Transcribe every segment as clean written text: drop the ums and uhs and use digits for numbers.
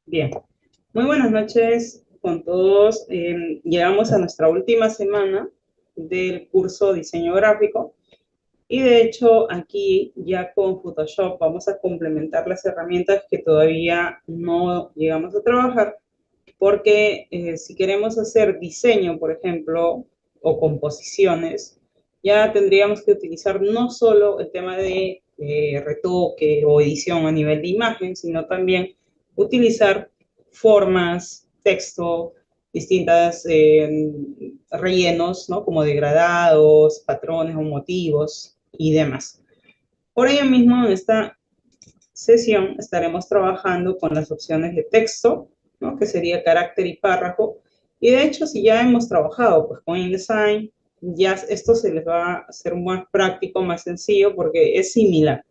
Bien, muy buenas noches con todos. Llegamos a nuestra última semana del curso Diseño Gráfico y de hecho aquí ya con Photoshop vamos a complementar las herramientas que todavía no llegamos a trabajar porque si queremos hacer diseño, por ejemplo, o composiciones, ya tendríamos que utilizar no solo el tema de retoque o edición a nivel de imagen, sino también utilizar formas, texto, distintas rellenos, ¿no? Como degradados, patrones o motivos y demás. Por ello mismo, en esta sesión estaremos trabajando con las opciones de texto, ¿no? Que sería carácter y párrafo. Y de hecho, si ya hemos trabajado pues, con InDesign, ya esto se les va a hacer más práctico, más sencillo, porque es similar.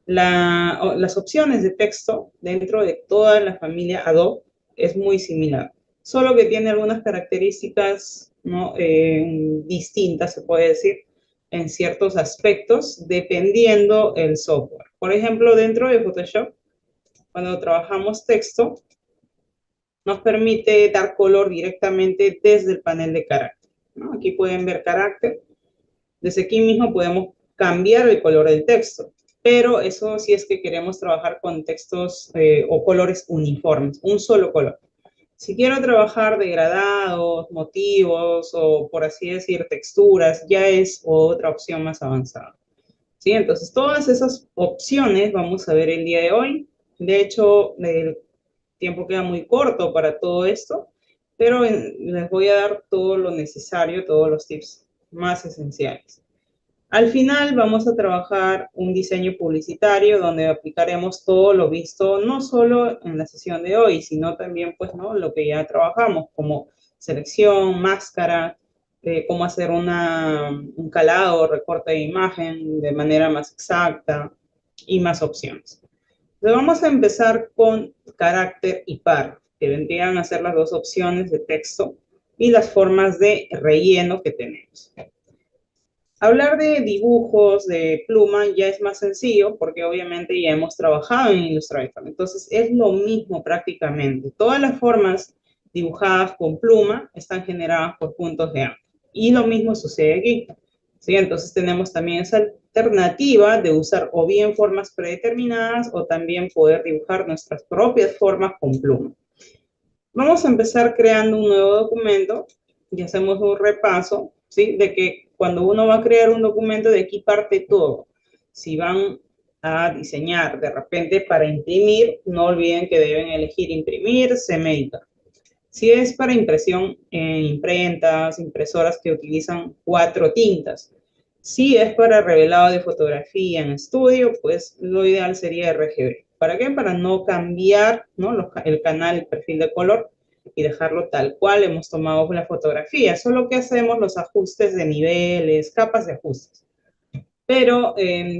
Las opciones de texto dentro de toda la familia Adobe es muy similar, solo que tiene algunas características, ¿no? Distintas, se puede decir, en ciertos aspectos, dependiendo el software. Por ejemplo, dentro de Photoshop, cuando trabajamos texto, nos permite dar color directamente desde el panel de carácter, ¿no? Aquí pueden ver carácter. Desde aquí mismo podemos cambiar el color del texto, pero eso sí es que queremos trabajar con textos o colores uniformes, un solo color. Si quiero trabajar degradados, motivos o por así decir texturas, ya es otra opción más avanzada. ¿Sí? Entonces, todas esas opciones vamos a ver el día de hoy. De hecho, el tiempo queda muy corto para todo esto, pero les voy a dar todo lo necesario, todos los tips más esenciales. Al final vamos a trabajar un diseño publicitario donde aplicaremos todo lo visto no solo en la sesión de hoy, sino también pues, ¿no? Lo que ya trabajamos como selección, máscara, cómo hacer un calado, recorte de imagen de manera más exacta y más opciones. Entonces vamos a empezar con carácter y párrafo, que vendrían a ser las dos opciones de texto y las formas de relleno que tenemos. Hablar de dibujos, de pluma, ya es más sencillo porque obviamente ya hemos trabajado en Illustrator. Entonces es lo mismo prácticamente. Todas las formas dibujadas con pluma están generadas por puntos de ángulo. Y lo mismo sucede aquí. ¿Sí? Entonces tenemos también esa alternativa de usar o bien formas predeterminadas o también poder dibujar nuestras propias formas con pluma. Vamos a empezar creando un nuevo documento y hacemos un repaso, ¿sí? De que cuando uno va a crear un documento, de aquí parte todo. Si van a diseñar de repente para imprimir, no olviden que deben elegir imprimir, CMYK. Si es para impresión en imprentas, impresoras que utilizan 4 tintas. Si es para revelado de fotografía en estudio, pues lo ideal sería RGB. ¿Para qué? Para no cambiar, ¿no? El canal, el perfil de color y dejarlo tal cual hemos tomado la fotografía. Solo que hacemos los ajustes de niveles, capas de ajustes. Pero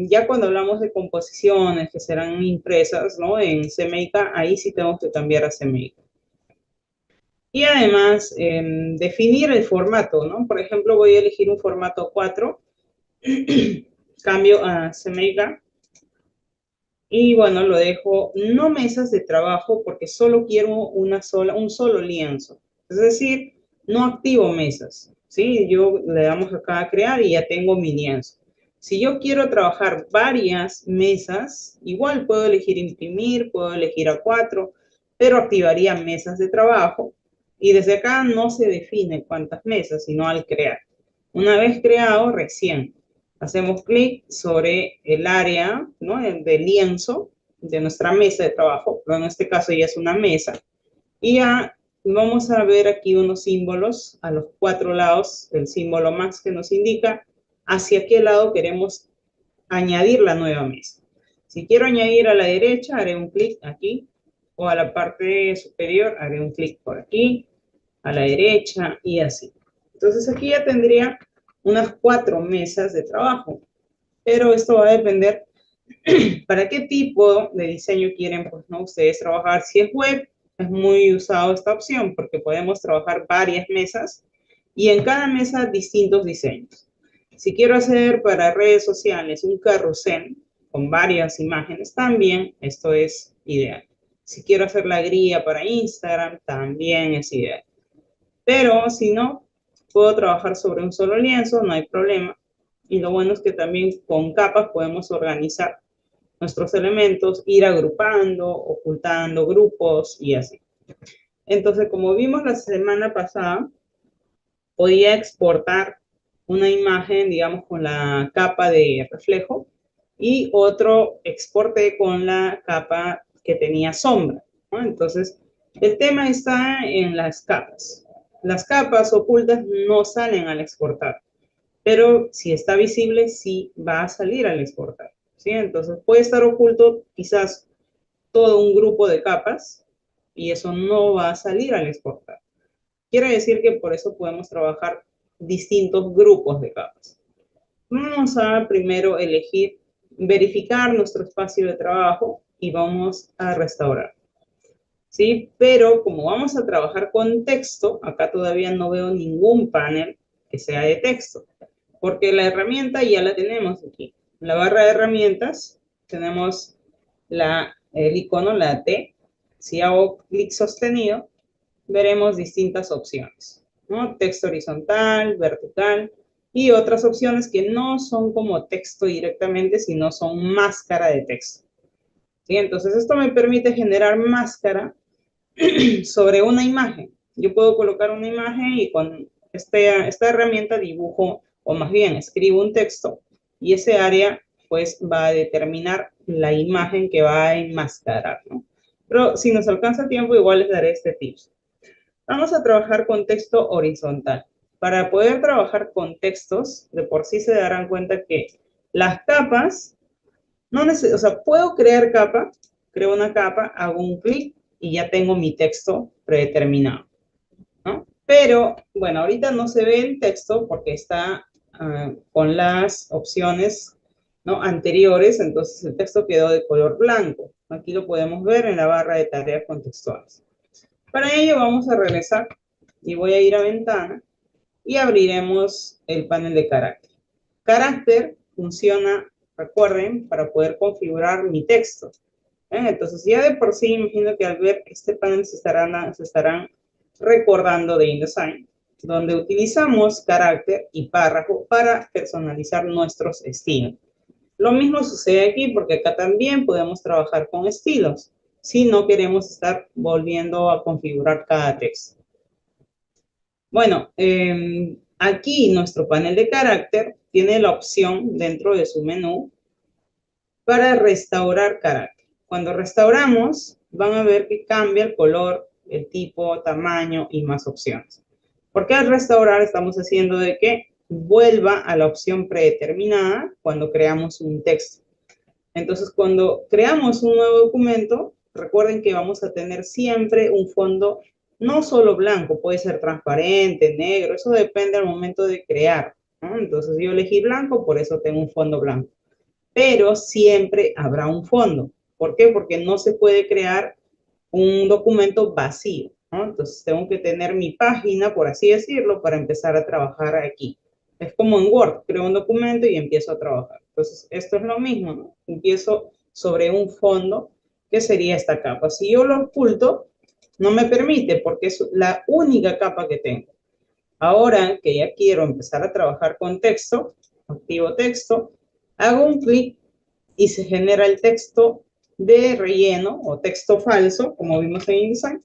ya cuando hablamos de composiciones que serán impresas, ¿no? En CMYK, ahí sí tenemos que cambiar a CMYK. Y además, definir el formato, ¿no? Por ejemplo, voy a elegir un formato 4, cambio a CMYK, y bueno, lo dejo no mesas de trabajo porque solo quiero un solo lienzo. Es decir, no activo mesas, ¿sí? Yo le damos acá a crear y ya tengo mi lienzo. Si yo quiero trabajar varias mesas, igual puedo elegir imprimir, puedo elegir A4, pero activaría mesas de trabajo y desde acá no se define cuántas mesas, sino al crear. Una vez creado, recién hacemos clic sobre el área, ¿no? De lienzo de nuestra mesa de trabajo, pero en este caso ya es una mesa, y ya vamos a ver aquí unos símbolos a los 4 lados, el símbolo más que nos indica hacia qué lado queremos añadir la nueva mesa. Si quiero añadir a la derecha, haré un clic aquí, o a la parte superior, haré un clic por aquí, a la derecha y así. Entonces aquí ya tendría unas 4 mesas de trabajo, pero esto va a depender para qué tipo de diseño quieren, pues, ¿no? Ustedes trabajar. Si es web, es muy usado esta opción porque podemos trabajar varias mesas y en cada mesa distintos diseños. Si quiero hacer para redes sociales un carrusel con varias imágenes, también esto es ideal. Si quiero hacer la grilla para Instagram, también es ideal. Pero si no, puedo trabajar sobre un solo lienzo, no hay problema. Y lo bueno es que también con capas podemos organizar nuestros elementos, ir agrupando, ocultando grupos y así. Entonces, como vimos la semana pasada, podía exportar una imagen, digamos, con la capa de reflejo y otro exporte con la capa que tenía sombra, ¿no? Entonces, el tema está en las capas. Las capas ocultas no salen al exportar, pero si está visible, sí va a salir al exportar, ¿sí? Entonces, puede estar oculto quizás todo un grupo de capas y eso no va a salir al exportar. Quiere decir que por eso podemos trabajar distintos grupos de capas. Vamos a primero elegir, verificar nuestro espacio de trabajo y vamos a restaurar. ¿Sí? Pero como vamos a trabajar con texto, acá todavía no veo ningún panel que sea de texto, porque la herramienta ya la tenemos aquí. En la barra de herramientas tenemos el icono, la T. Si hago clic sostenido, veremos distintas opciones, ¿no? Texto horizontal, vertical y otras opciones que no son como texto directamente, sino son máscara de texto. ¿Sí? Entonces, esto me permite generar máscara sobre una imagen. Yo puedo colocar una imagen y con esta herramienta dibujo, o más bien escribo un texto, y ese área pues va a determinar la imagen que va a enmascarar, ¿no? Pero si nos alcanza tiempo, igual les daré este tips. Vamos a trabajar con texto horizontal. Para poder trabajar con textos, de por sí se darán cuenta que las capas, no o sea, puedo crear capa, creo una capa, hago un clic y ya tengo mi texto predeterminado, ¿no? Pero, bueno, ahorita no se ve el texto porque está con las opciones, ¿no?, anteriores, entonces el texto quedó de color blanco. Aquí lo podemos ver en la barra de tareas contextuales. Para ello vamos a regresar y voy a ir a ventana y abriremos el panel de carácter. Carácter funciona, recuerden, para poder configurar mi texto. Entonces ya de por sí imagino que al ver este panel se estarán recordando de InDesign, donde utilizamos carácter y párrafo para personalizar nuestros estilos. Lo mismo sucede aquí porque acá también podemos trabajar con estilos si no queremos estar volviendo a configurar cada texto. Bueno, aquí nuestro panel de carácter tiene la opción dentro de su menú para restaurar carácter. Cuando restauramos, van a ver que cambia el color, el tipo, tamaño y más opciones. Porque al restaurar estamos haciendo de que vuelva a la opción predeterminada cuando creamos un texto. Entonces, cuando creamos un nuevo documento, recuerden que vamos a tener siempre un fondo no solo blanco, puede ser transparente, negro, eso depende al momento de crear, ¿no? Entonces, yo elegí blanco, por eso tengo un fondo blanco. Pero siempre habrá un fondo. ¿Por qué? Porque no se puede crear un documento vacío, ¿no? Entonces, tengo que tener mi página, por así decirlo, para empezar a trabajar aquí. Es como en Word, creo un documento y empiezo a trabajar. Entonces, esto es lo mismo, ¿no? Empiezo sobre un fondo, que sería esta capa. Si yo lo oculto, no me permite porque es la única capa que tengo. Ahora que ya quiero empezar a trabajar con texto, activo texto, hago un clic y se genera el texto de relleno o texto falso, como vimos en InDesign.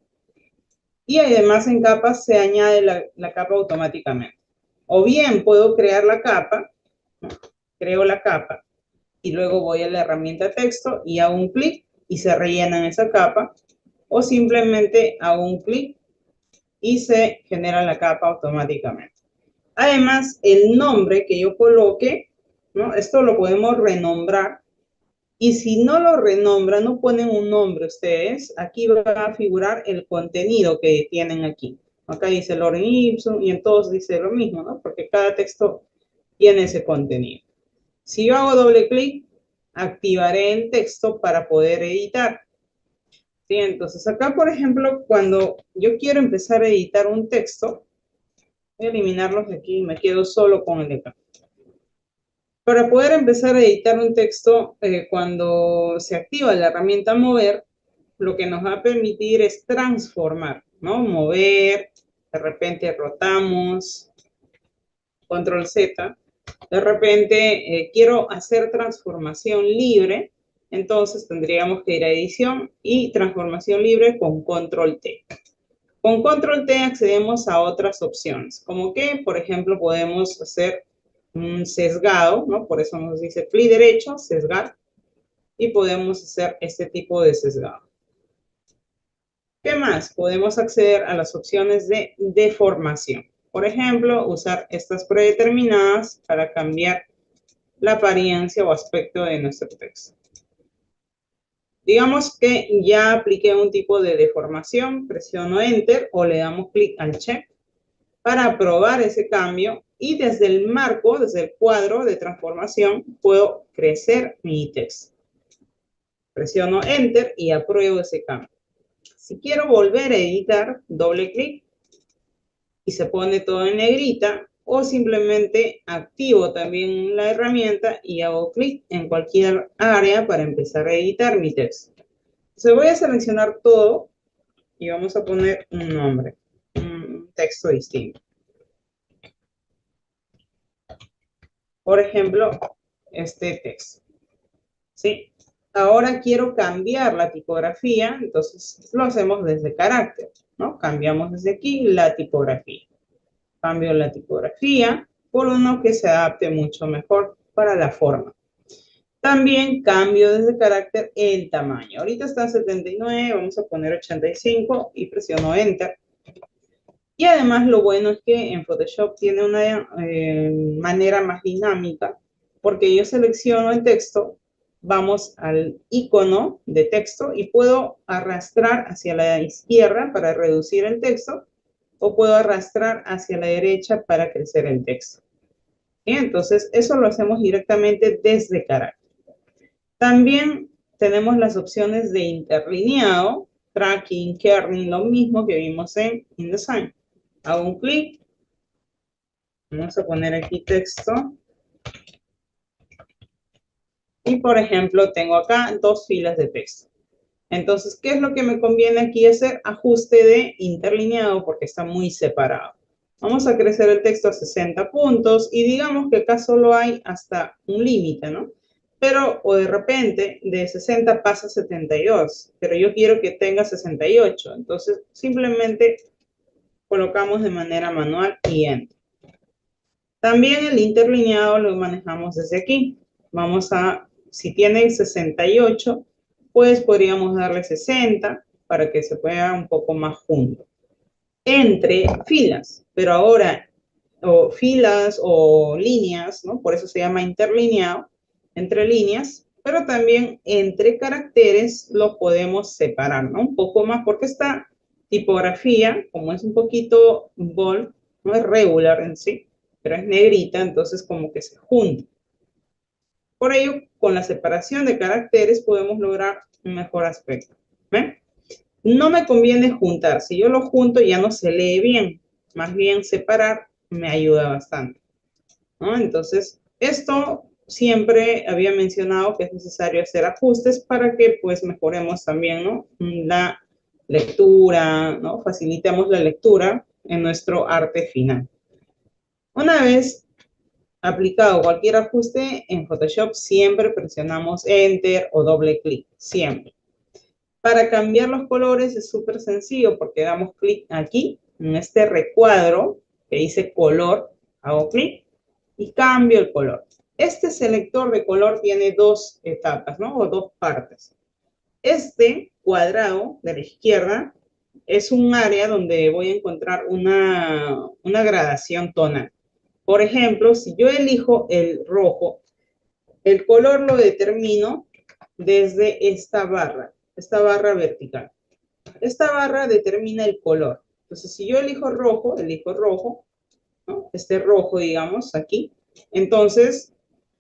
Y además en capas se añade la capa automáticamente. O bien puedo crear la capa, ¿no? Creo la capa y luego voy a la herramienta texto y hago un clic y se rellena en esa capa. O simplemente hago un clic y se genera la capa automáticamente. Además, el nombre que yo coloque, ¿no?, esto lo podemos renombrar. Y si no lo renombran, no ponen un nombre ustedes, aquí va a figurar el contenido que tienen aquí. Acá dice Lorem Ipsum y en todos dice lo mismo, ¿no? Porque cada texto tiene ese contenido. Si yo hago doble clic, activaré el texto para poder editar. ¿Sí? Entonces acá, por ejemplo, cuando yo quiero empezar a editar un texto, voy a eliminarlos de aquí y me quedo solo con el de acá. Para poder empezar a editar un texto, cuando se activa la herramienta mover, lo que nos va a permitir es transformar, ¿no? Mover, de repente rotamos, control Z, de repente quiero hacer transformación libre, entonces tendríamos que ir a edición y transformación libre con control T. Con control T accedemos a otras opciones, como que, por ejemplo, podemos hacer un sesgado, ¿no? Por eso nos dice clic derecho, sesgar, y podemos hacer este tipo de sesgado. ¿Qué más? Podemos acceder a las opciones de deformación. Por ejemplo, usar estas predeterminadas para cambiar la apariencia o aspecto de nuestro texto. Digamos que ya apliqué un tipo de deformación, presiono Enter o le damos clic al check para aprobar ese cambio y desde el marco, desde el cuadro de transformación, puedo crecer mi texto. Presiono Enter y apruebo ese cambio. Si quiero volver a editar, doble clic y se pone todo en negrita, o simplemente activo también la herramienta y hago clic en cualquier área para empezar a editar mi texto. Entonces voy a seleccionar todo y vamos a poner un nombre, un texto distinto. Por ejemplo, este texto, ¿sí? Ahora quiero cambiar la tipografía, entonces lo hacemos desde carácter, ¿no? Cambiamos desde aquí la tipografía. Cambio la tipografía por uno que se adapte mucho mejor para la forma. También cambio desde carácter el tamaño. Ahorita está en 79, vamos a poner 85 y presiono Enter. Y además lo bueno es que en Photoshop tiene una manera más dinámica, porque yo selecciono el texto, vamos al icono de texto y puedo arrastrar hacia la izquierda para reducir el texto o puedo arrastrar hacia la derecha para crecer el texto. ¿Sí? Entonces, eso lo hacemos directamente desde carácter. También tenemos las opciones de interlineado, tracking, kerning, lo mismo que vimos en InDesign. Hago un clic, vamos a poner aquí texto. Y, por ejemplo, tengo acá 2 filas de texto. Entonces, ¿qué es lo que me conviene aquí hacer? Ajuste de interlineado porque está muy separado. Vamos a crecer el texto a 60 puntos y digamos que acá solo hay hasta un límite, ¿no? Pero, o de repente, de 60 pasa a 72, pero yo quiero que tenga 68. Entonces, simplemente colocamos de manera manual y Enter. También el interlineado lo manejamos desde aquí. Vamos a, si tiene 68, pues podríamos darle 60 para que se pueda un poco más junto. Entre filas, pero ahora, o filas o líneas, ¿no? Por eso se llama interlineado, entre líneas, pero también entre caracteres lo podemos separar, ¿no? Un poco más, porque esta tipografía, como es un poquito bold, no es regular en sí, pero es negrita, entonces como que se junta. Por ello, con la separación de caracteres podemos lograr un mejor aspecto. ¿Ven? No me conviene juntar. Si yo lo junto ya no se lee bien. Más bien separar me ayuda bastante, ¿no? Entonces, esto siempre había mencionado que es necesario hacer ajustes para que pues mejoremos también, ¿no? La lectura, ¿no? Facilitemos la lectura en nuestro arte final. Una vez aplicado cualquier ajuste en Photoshop, siempre presionamos Enter o doble clic, siempre. Para cambiar los colores es súper sencillo porque damos clic aquí, en este recuadro que dice color, hago clic y cambio el color. Este selector de color tiene 2 etapas, ¿no? O 2 partes. Este cuadrado de la izquierda es un área donde voy a encontrar una gradación tonal. Por ejemplo, si yo elijo el rojo, el color lo determino desde esta barra vertical. Esta barra determina el color. Entonces, si yo elijo rojo, ¿no? Este rojo, digamos, aquí. Entonces,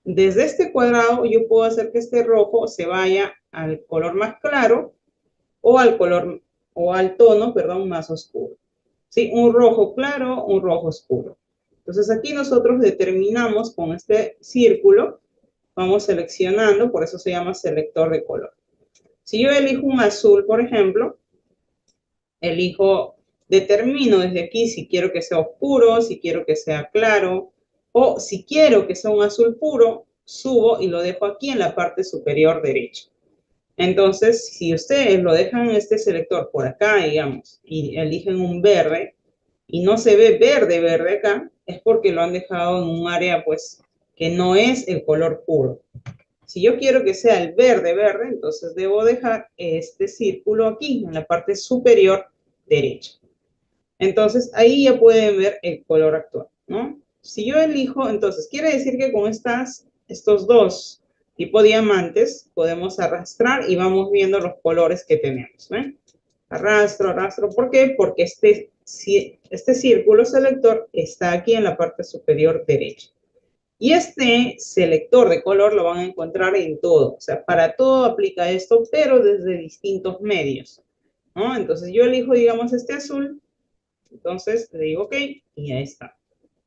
desde este cuadrado yo puedo hacer que este rojo se vaya al color más claro o al color, o al tono, perdón, más oscuro. ¿Sí? Un rojo claro, un rojo oscuro. Entonces, aquí nosotros determinamos con este círculo, vamos seleccionando, por eso se llama selector de color. Si yo elijo un azul, por ejemplo, determino desde aquí si quiero que sea oscuro, si quiero que sea claro, o si quiero que sea un azul puro, subo y lo dejo aquí en la parte superior derecha. Entonces, si ustedes lo dejan en este selector por acá, digamos, y eligen un verde, y no se ve verde, verde acá, es porque lo han dejado en un área, pues, que no es el color puro. Si yo quiero que sea el verde, verde, entonces debo dejar este círculo aquí, en la parte superior derecha. Entonces, ahí ya pueden ver el color actual, ¿no? Si yo elijo, entonces, quiere decir que con estos dos tipo diamantes podemos arrastrar y vamos viendo los colores que tenemos, ¿ven? Arrastro, arrastro. ¿Por qué? Porque este círculo selector está aquí en la parte superior derecha. Y este selector de color lo van a encontrar en todo. O sea, para todo aplica esto, pero desde distintos medios, ¿no? Entonces yo elijo, digamos, este azul. Entonces le digo OK y ahí está.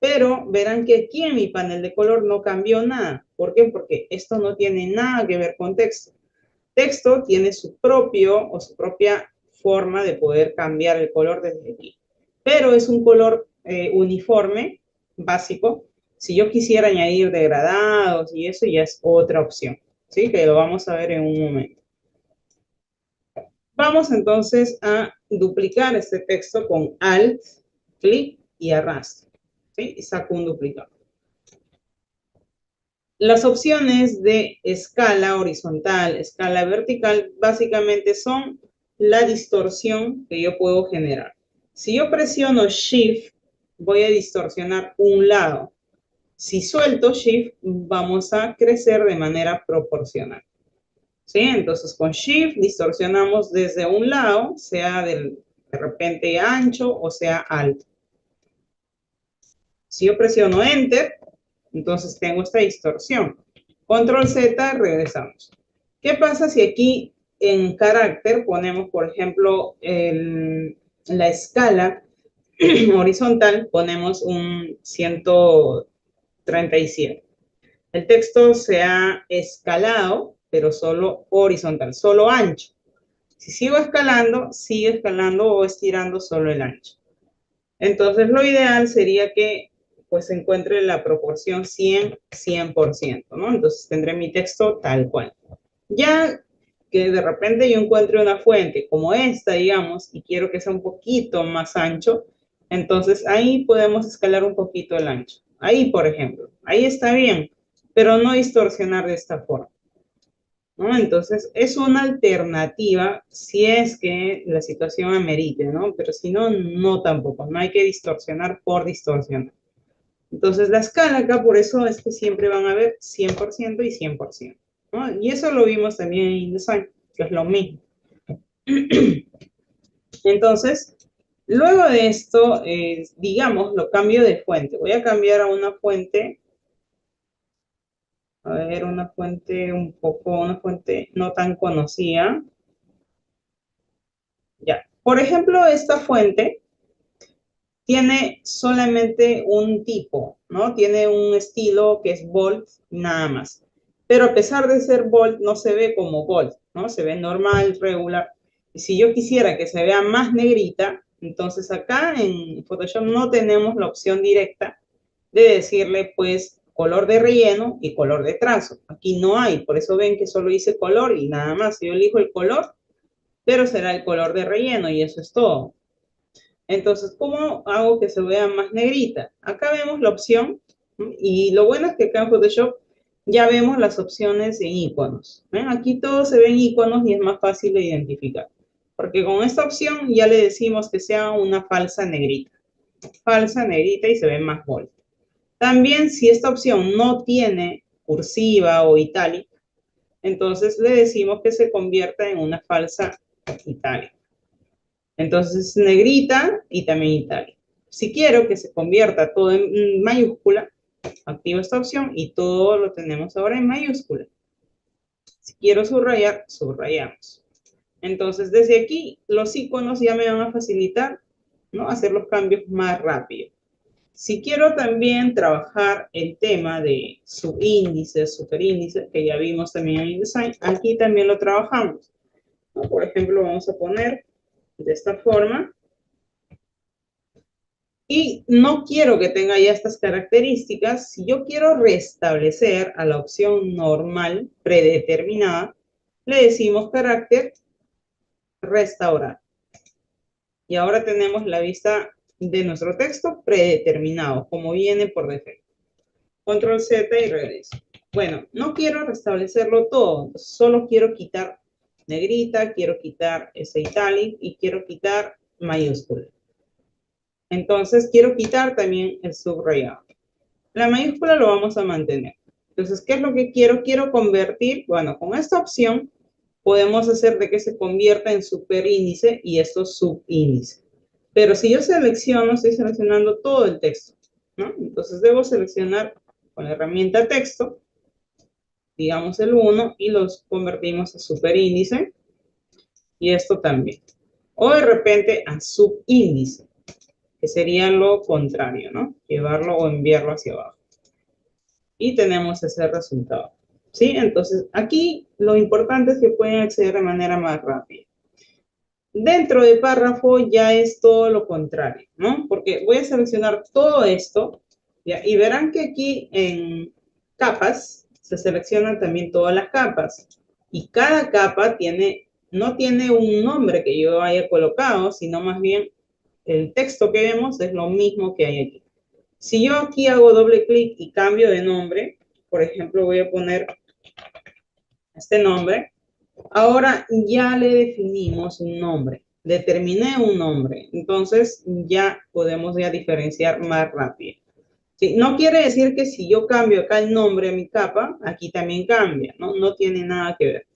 Pero verán que aquí en mi panel de color no cambió nada. ¿Por qué? Porque esto no tiene nada que ver con texto. Texto tiene su propio o su propia forma de poder cambiar el color desde aquí. Pero es un color uniforme, básico. Si yo quisiera añadir degradados y eso ya es otra opción, ¿sí? Que lo vamos a ver en un momento. Vamos entonces a duplicar este texto con Alt, clic y arrastro, ¿sí? Y saco un duplicado. Las opciones de escala horizontal, escala vertical, básicamente son la distorsión que yo puedo generar. Si yo presiono Shift, voy a distorsionar un lado. Si suelto Shift, vamos a crecer de manera proporcional. ¿Sí? Entonces con Shift distorsionamos desde un lado, sea de repente ancho o sea alto. Si yo presiono Enter, entonces tengo esta distorsión. Control Z, regresamos. ¿Qué pasa si aquí en carácter ponemos, por ejemplo, la escala horizontal, ponemos un 137? El texto se ha escalado, pero solo horizontal, solo ancho. Si sigo escalando, sigue escalando o estirando solo el ancho. Entonces, lo ideal sería que pues encuentre la proporción 100%, ¿no? Entonces, tendré mi texto tal cual. Ya que de repente yo encuentre una fuente como esta, digamos, y quiero que sea un poquito más ancho, entonces ahí podemos escalar un poquito el ancho. Ahí, por ejemplo, ahí está bien, pero no distorsionar de esta forma, ¿no? Entonces, es una alternativa si es que la situación amerite, ¿no? Pero si no, no tampoco. No hay que distorsionar por distorsionar. Entonces, la escala acá, por eso es que siempre van a ver 100% y 100%, ¿no? Y eso lo vimos también en InDesign, que es lo mismo. Entonces, luego de esto, digamos, lo cambio de fuente. Voy a cambiar a una fuente. A ver, una fuente una fuente no tan conocida. Ya. Por ejemplo, esta fuente tiene solamente un tipo, ¿no? Tiene un estilo que es bold, nada más. Pero a pesar de ser bold, no se ve como bold, ¿no? Se ve normal, regular. Y si yo quisiera que se vea más negrita, entonces acá en Photoshop no tenemos la opción directa de decirle, pues, color de relleno y color de trazo. Aquí no hay, por eso ven que solo dice color y nada más. Yo elijo el color, pero será el color de relleno y eso es todo. Entonces, ¿cómo hago que se vea más negrita? Acá vemos la opción y lo bueno es que acá en Photoshop ya vemos las opciones en iconos. ¿Ven? Aquí todos se ven iconos y es más fácil de identificar. Porque con esta opción ya le decimos que sea una falsa negrita. Falsa negrita y se ve más bold. También si esta opción no tiene cursiva o itálica, entonces le decimos que se convierta en una falsa itálica. Entonces, negrita y también itálica. Si quiero que se convierta todo en mayúscula, activo esta opción y todo lo tenemos ahora en mayúscula. Si quiero subrayar, subrayamos. Entonces, desde aquí, los iconos ya me van a facilitar, ¿no? Hacer los cambios más rápido. Si quiero también trabajar el tema de subíndices, superíndices, que ya vimos también en InDesign, aquí también lo trabajamos. ¿no? Por ejemplo, vamos a poner de esta forma. Y no quiero que tenga ya estas características. Si yo quiero restablecer a la opción normal predeterminada, le decimos carácter restaurar. Y ahora tenemos la vista de nuestro texto predeterminado, como viene por defecto. Control Z y regreso. Bueno, no quiero restablecerlo todo, solo quiero quitar negrita, quiero quitar ese italic y quiero quitar mayúscula. Entonces quiero quitar también el subrayado. La mayúscula lo vamos a mantener. Entonces, ¿qué es lo que quiero? Quiero convertir, bueno, con esta opción podemos hacer de que se convierta en superíndice y esto subíndice. Pero si yo selecciono, estoy seleccionando todo el texto, ¿no? Entonces debo seleccionar con la herramienta texto, digamos el 1, y los convertimos a superíndice, y esto también. O de repente a subíndice, que sería lo contrario, ¿no? Llevarlo o enviarlo hacia abajo. Y tenemos ese resultado, ¿sí? Entonces, aquí lo importante es que pueden acceder de manera más rápida. Dentro de párrafo ya es todo lo contrario, ¿no? Porque voy a seleccionar todo esto, ¿ya? Y verán que aquí en capas se seleccionan también todas las capas. Y cada capa no tiene un nombre que yo haya colocado, sino más bien el texto que vemos es lo mismo que hay aquí. Si yo aquí hago doble clic y cambio de nombre, por ejemplo, voy a poner este nombre, ahora ya le definimos un nombre, determiné un nombre, entonces ya podemos ya diferenciar más rápido. ¿Sí? No quiere decir que si yo cambio acá el nombre a mi capa, aquí también cambia, ¿no? No tiene nada que ver.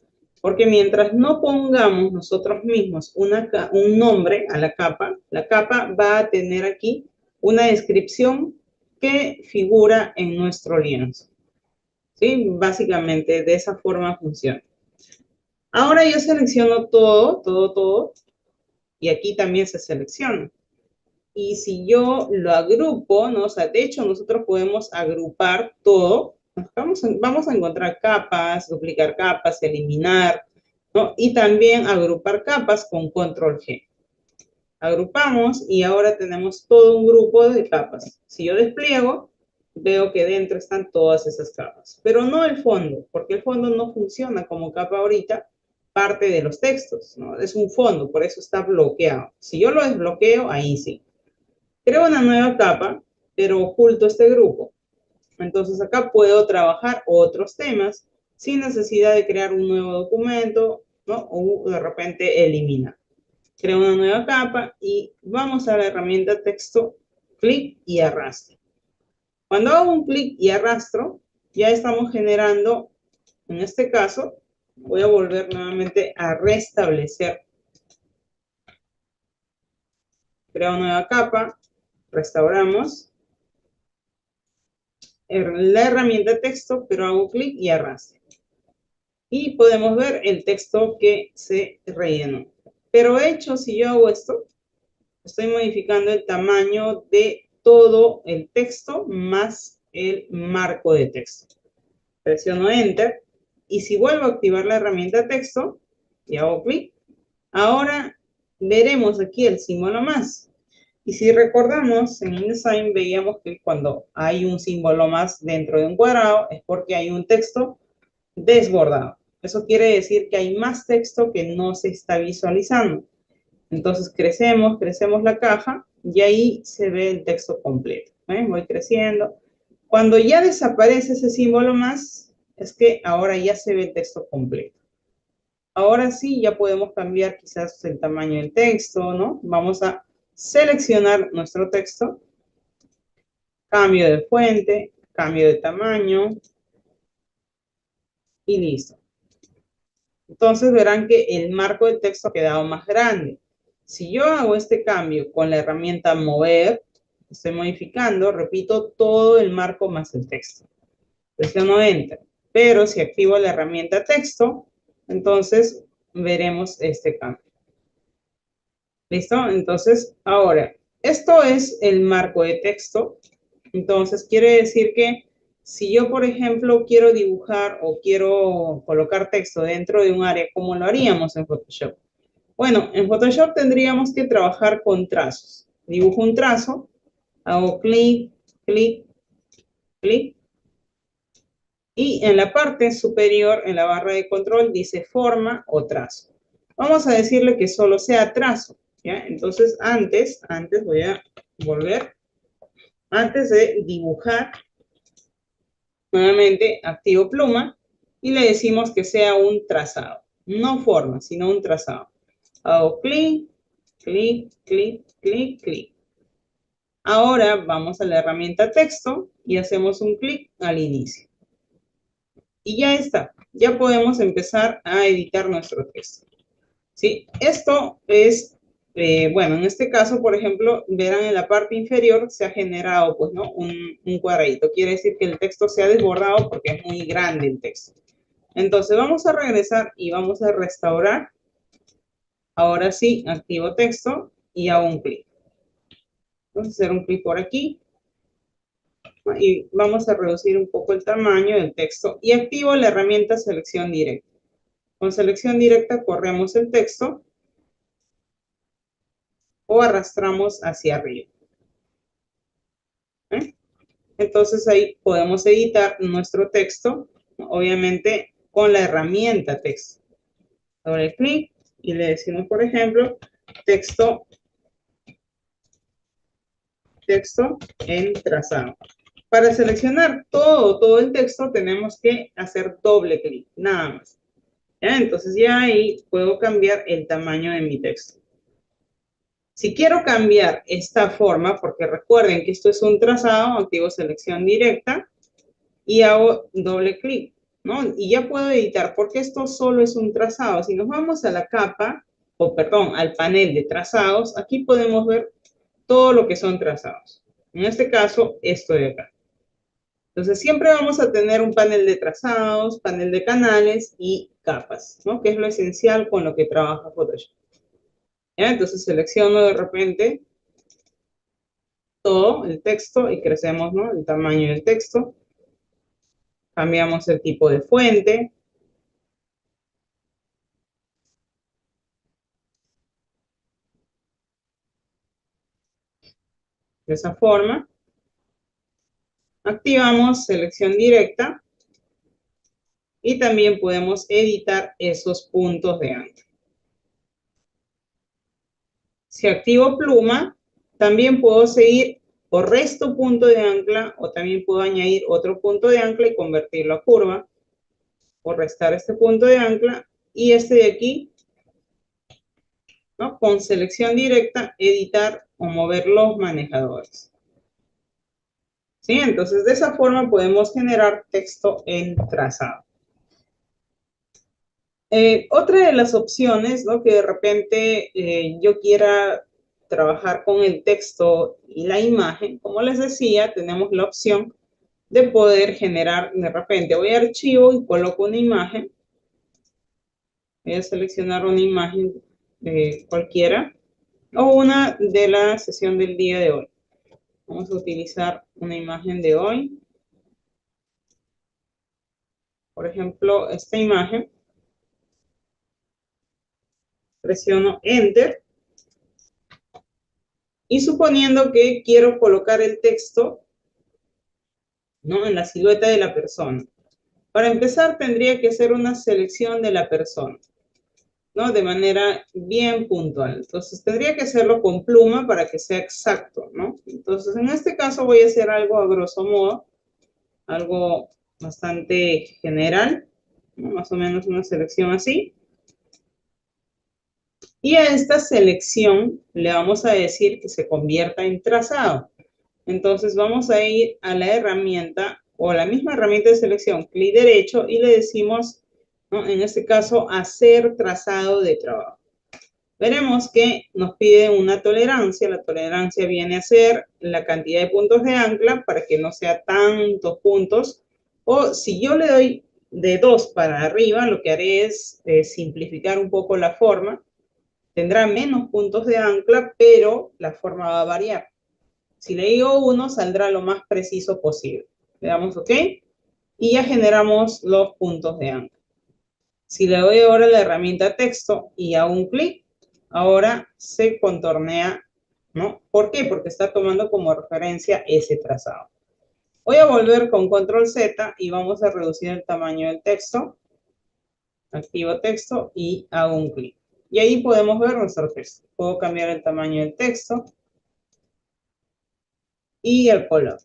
Porque mientras no pongamos nosotros mismos un nombre a la capa va a tener aquí una descripción que figura en nuestro lienzo. ¿Sí? Básicamente de esa forma funciona. Ahora yo selecciono todo, y aquí también se selecciona. Y si yo lo agrupo, ¿no? O sea, de hecho nosotros podemos agrupar todo. Vamos a encontrar capas, duplicar capas, eliminar, ¿no? Y también agrupar capas con control G. Agrupamos y ahora tenemos todo un grupo de capas. Si yo despliego, veo que dentro están todas esas capas, pero no el fondo, porque el fondo no funciona como capa ahorita, parte de los textos, ¿no? Es un fondo, por eso está bloqueado. Si yo lo desbloqueo, ahí sí. Creo una nueva capa, pero oculto este grupo. Entonces acá puedo trabajar otros temas sin necesidad de crear un nuevo documento, ¿no? O de repente eliminar. Creo una nueva capa y vamos a la herramienta texto, clic y arrastro. Cuando hago un clic y arrastro, ya estamos generando, en este caso, voy a volver nuevamente a restablecer. Creo nueva capa, restauramos la herramienta texto, pero hago clic y arrastro. Y podemos ver el texto que se rellenó. Pero de hecho, si yo hago esto, estoy modificando el tamaño de todo el texto más el marco de texto. Presiono Enter y si vuelvo a activar la herramienta texto y hago clic, ahora veremos aquí el símbolo más. Y si recordamos, en InDesign veíamos que cuando hay un símbolo más dentro de un cuadrado es porque hay un texto desbordado. Eso quiere decir que hay más texto que no se está visualizando. Entonces crecemos la caja y ahí se ve el texto completo. Voy creciendo. Cuando ya desaparece ese símbolo más, es que ahora ya se ve el texto completo. Ahora sí, ya podemos cambiar quizás el tamaño del texto, ¿no? Vamos a seleccionar nuestro texto, cambio de fuente, cambio de tamaño y listo. Entonces verán que el marco del texto ha quedado más grande. Si yo hago este cambio con la herramienta mover, estoy modificando, repito, todo el marco más el texto. Presiono Enter. Pero si activo la herramienta texto, entonces veremos este cambio. ¿Listo? Entonces, ahora, esto es el marco de texto. Entonces, quiere decir que Si yo, por ejemplo, quiero dibujar o quiero colocar texto dentro de un área, ¿cómo lo haríamos en Photoshop? Bueno, en Photoshop tendríamos que trabajar con trazos. Dibujo un trazo, hago clic, clic, clic, y en la parte superior, en la barra de control, dice forma o trazo. Vamos a decirle que solo sea trazo, ¿ya? Entonces, antes voy a volver, antes de dibujar, nuevamente activo pluma y le decimos que sea un trazado. No forma, sino un trazado. Hago clic, clic, clic, clic, clic. Ahora vamos a la herramienta texto y hacemos un clic al inicio. Y ya está. Ya podemos empezar a editar nuestro texto. ¿Sí? Esto es, bueno, en este caso, por ejemplo, verán en la parte inferior se ha generado, pues, ¿no? Un cuadradito. Quiere decir que el texto se ha desbordado porque es muy grande el texto. Entonces, vamos a regresar y vamos a restaurar. Ahora sí, activo texto y hago un clic. Vamos a hacer un clic por aquí. Y vamos a reducir un poco el tamaño del texto y activo la herramienta selección directa. Con selección directa corremos el texto o arrastramos hacia arriba. ¿Eh? Entonces ahí podemos editar nuestro texto, obviamente con la herramienta texto. Doble clic y le decimos, por ejemplo, texto en trazado. Para seleccionar todo el texto tenemos que hacer doble clic, nada más. ¿Ya? Entonces ya ahí puedo cambiar el tamaño de mi texto. Si quiero cambiar esta forma, porque recuerden que esto es un trazado, activo selección directa y hago doble clic, ¿no? Y ya puedo editar, porque esto solo es un trazado. Si nos vamos a la capa, o perdón, al panel de trazados, aquí podemos ver todo lo que son trazados. En este caso, esto de acá. Entonces, siempre vamos a tener un panel de trazados, panel de canales y capas, ¿no? Que es lo esencial con lo que trabaja Photoshop. ¿Ya? Entonces, selecciono de repente todo el texto y crecemos, ¿no? El tamaño del texto. Cambiamos el tipo de fuente. De esa forma. Activamos selección directa y también podemos editar esos puntos de ancla. Si activo pluma, también puedo seguir o resto punto de ancla o también puedo añadir otro punto de ancla y convertirlo a curva o restar este punto de ancla y este de aquí, ¿no? Con selección directa, editar o mover los manejadores. ¿Sí? Entonces, de esa forma podemos generar texto en trazado. Otra de las opciones, ¿no? Que de repente yo quiera trabajar con el texto y la imagen, como les decía, tenemos la opción de poder generar, de repente voy a archivo y coloco una imagen. Voy a seleccionar una imagen cualquiera o una de la sesión del día de hoy. Vamos a utilizar una imagen de hoy. Por ejemplo, esta imagen. Presiono Enter. Y suponiendo que quiero colocar el texto, ¿no? En la silueta de la persona. Para empezar, tendría que hacer una selección de la persona, ¿no? De manera bien puntual. Entonces, tendría que hacerlo con pluma para que sea exacto, ¿no? Entonces, en este caso voy a hacer algo a grosso modo, algo bastante general, ¿no? Más o menos una selección así. Y a esta selección le vamos a decir que se convierta en trazado. Entonces vamos a ir a la herramienta o la misma herramienta de selección, clic derecho y le decimos, ¿no? En este caso, hacer trazado de trabajo. Veremos que nos pide una tolerancia. La tolerancia viene a ser la cantidad de puntos de ancla para que no sea tantos puntos. O si yo le doy de 2 para arriba, lo que haré es simplificar un poco la forma. Tendrá menos puntos de ancla, pero la forma va a variar. Si le digo 1, saldrá lo más preciso posible. Le damos OK y ya generamos los puntos de ancla. Si le doy ahora la herramienta texto y hago un clic, ahora se contornea, ¿no? ¿Por qué? Porque está tomando como referencia ese trazado. Voy a volver con control Z y vamos a reducir el tamaño del texto. Activo texto y hago un clic. Y ahí podemos ver nuestro texto. Puedo cambiar el tamaño del texto y el color.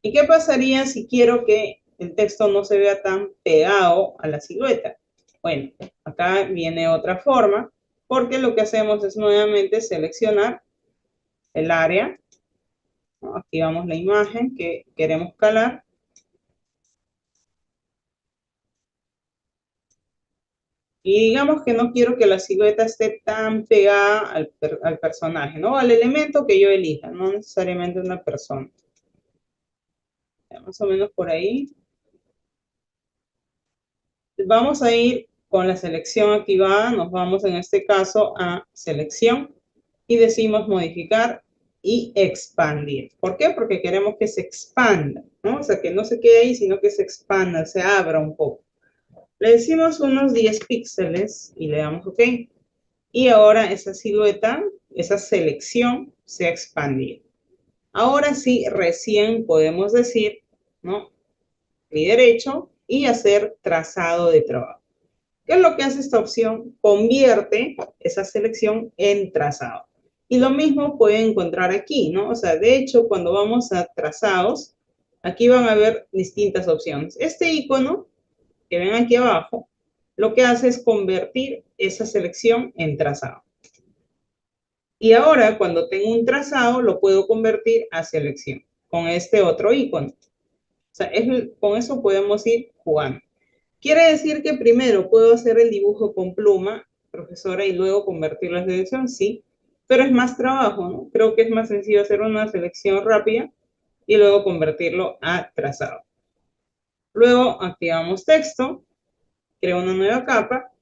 ¿Y qué pasaría si quiero que el texto no se vea tan pegado a la silueta? Bueno, acá viene otra forma, porque lo que hacemos es nuevamente seleccionar el área, ¿no? Activamos la imagen que queremos calar. Y digamos que no quiero que la silueta esté tan pegada al personaje, ¿no? Al elemento que yo elija, no necesariamente una persona. Ya, más o menos por ahí. Vamos a ir con la selección activada, nos vamos en este caso a selección y decimos modificar y expandir. ¿Por qué? Porque queremos que se expanda, ¿no? O sea, que no se quede ahí, sino que se expanda, se abra un poco. Le decimos unos 10 píxeles y le damos OK. Y ahora esa silueta, esa selección se ha expandido. Ahora sí, recién podemos decir, ¿no? Clic derecho y hacer trazado de trabajo. ¿Qué es lo que hace esta opción? Convierte esa selección en trazado. Y lo mismo pueden encontrar aquí, ¿no? O sea, de hecho, cuando vamos a trazados, aquí van a ver distintas opciones. Este icono que ven aquí abajo, lo que hace es convertir esa selección en trazado. Y ahora, cuando tengo un trazado, lo puedo convertir a selección con este otro icono. O sea, con eso podemos ir jugando. Quiere decir que primero puedo hacer el dibujo con pluma, profesora, y luego convertirlo a selección, sí, pero es más trabajo, ¿no? Creo que es más sencillo hacer una selección rápida y luego convertirlo a trazado. Luego activamos texto, creo una nueva capa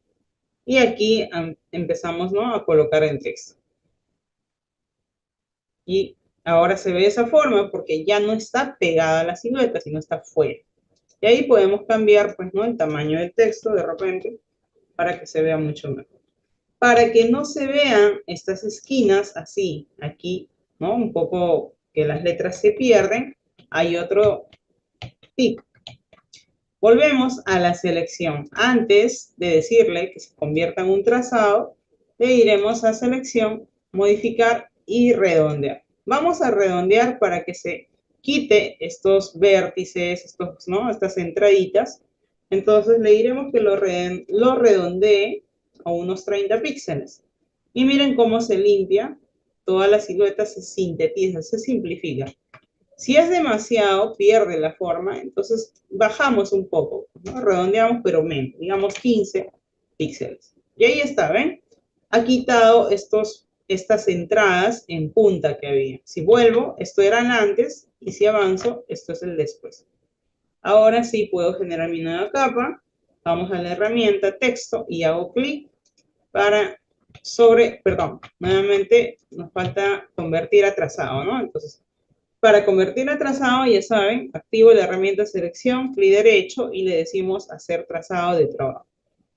y aquí empezamos, ¿no? A colocar el texto. Y ahora se ve de esa forma porque ya no está pegada a la silueta, sino está fuera. Y ahí podemos cambiar, pues, ¿no? El tamaño del texto de repente para que se vea mucho mejor. Para que no se vean estas esquinas así, aquí, ¿no? Un poco que las letras se pierden, hay otro tip. Volvemos a la selección. Antes de decirle que se convierta en un trazado, le iremos a selección, modificar y redondear. Vamos a redondear para que se quite estos vértices, ¿no? Estas entraditas. Entonces le diremos que lo redondee a unos 30 píxeles. Y miren cómo se limpia, toda la silueta se sintetiza, se simplifica. Si es demasiado, pierde la forma, entonces bajamos un poco, ¿no? Redondeamos, pero menos, digamos 15 píxeles. Y ahí está, ¿ven? Ha quitado estas entradas en punta que había. Si vuelvo, esto era el antes, y si avanzo, esto es el después. Ahora sí puedo generar mi nueva capa. Vamos a la herramienta texto y hago clic para nuevamente nos falta convertir a trazado, ¿no? Entonces, para convertir a trazado, ya saben, activo la herramienta selección, clic derecho y le decimos hacer trazado de trabajo.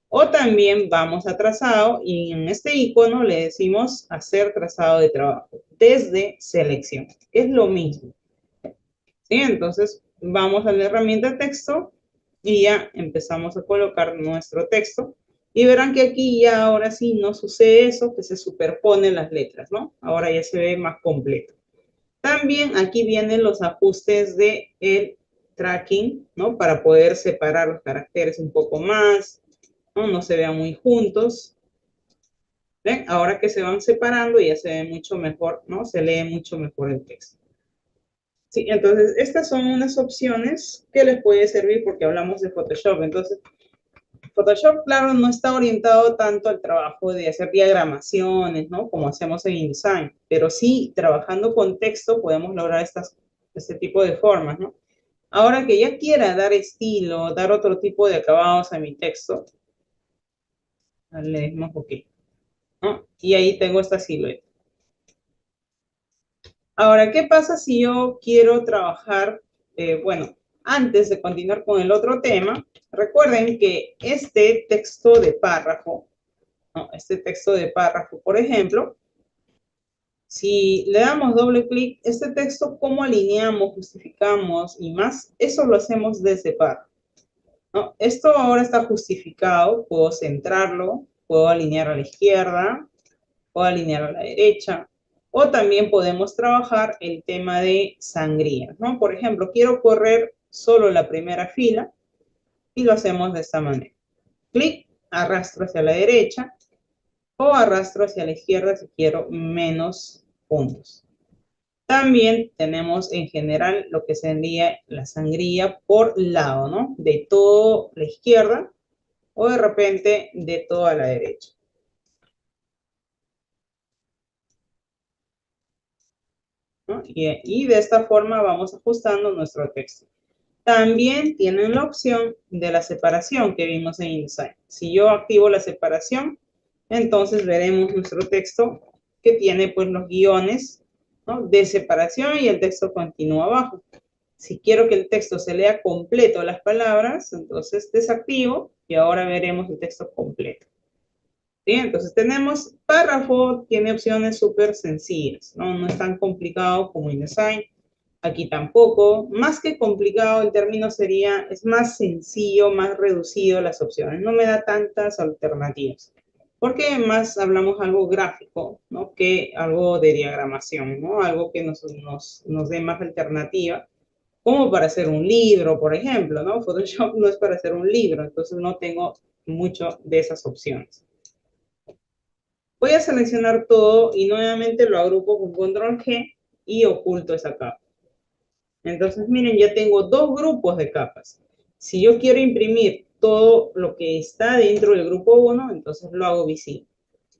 O también vamos a trazado y en este icono le decimos hacer trazado de trabajo desde selección. Es lo mismo. ¿Sí? Entonces vamos a la herramienta texto y ya empezamos a colocar nuestro texto. Y verán que aquí ya ahora sí no sucede eso, que se superponen las letras, ¿no? Ahora ya se ve más completo. También aquí vienen los ajustes de el tracking, ¿no? Para poder separar los caracteres un poco más, ¿no? No se vean muy juntos. ¿Ven? Ahora que se van separando ya se ve mucho mejor, ¿no? Se lee mucho mejor el texto. Sí, entonces estas son unas opciones que les puede servir porque hablamos de Photoshop. Entonces, Photoshop, claro, no está orientado tanto al trabajo de hacer diagramaciones, ¿no? Como hacemos en InDesign, pero sí, trabajando con texto podemos lograr este tipo de formas, ¿no? Ahora que ya quiera dar estilo, dar otro tipo de acabados a mi texto, le decimos OK, ¿no? Y ahí tengo esta silueta. Ahora, ¿qué pasa si yo quiero trabajar, bueno, antes de continuar con el otro tema, recuerden que este texto de párrafo, ¿no? Este texto de párrafo, por ejemplo, si le damos doble clic, este texto, ¿cómo alineamos, justificamos y más? Eso lo hacemos desde párrafo, ¿no? Esto ahora está justificado, puedo centrarlo, puedo alinear a la izquierda, puedo alinear a la derecha, o también podemos trabajar el tema de sangría, ¿no? Por ejemplo, quiero correr solo la primera fila y lo hacemos de esta manera. Clic, arrastro hacia la derecha o arrastro hacia la izquierda si quiero menos puntos. También tenemos en general lo que sería la sangría por lado, ¿no? De todo la izquierda o de repente de toda la derecha. ¿No? Y de esta forma vamos ajustando nuestro texto. También tienen la opción de la separación que vimos en InDesign. Si yo activo la separación, entonces veremos nuestro texto que tiene pues los guiones, ¿no? De separación y el texto continúa abajo. Si quiero que el texto se lea completo las palabras, entonces desactivo y ahora veremos el texto completo. Bien, entonces tenemos párrafo, tiene opciones súper sencillas, ¿no? No es tan complicado como InDesign. Aquí tampoco. Más que complicado, el término sería, es más sencillo, más reducido las opciones. No me da tantas alternativas. Porque más hablamos algo gráfico, ¿no? Que algo de diagramación, ¿no? Algo que nos dé más alternativa. Como para hacer un libro, por ejemplo, ¿no? Photoshop no es para hacer un libro, entonces no tengo mucho de esas opciones. Voy a seleccionar todo y nuevamente lo agrupo con control G y oculto esa capa. Entonces, miren, ya tengo dos grupos de capas. Si yo quiero imprimir todo lo que está dentro del grupo 1, entonces lo hago visible.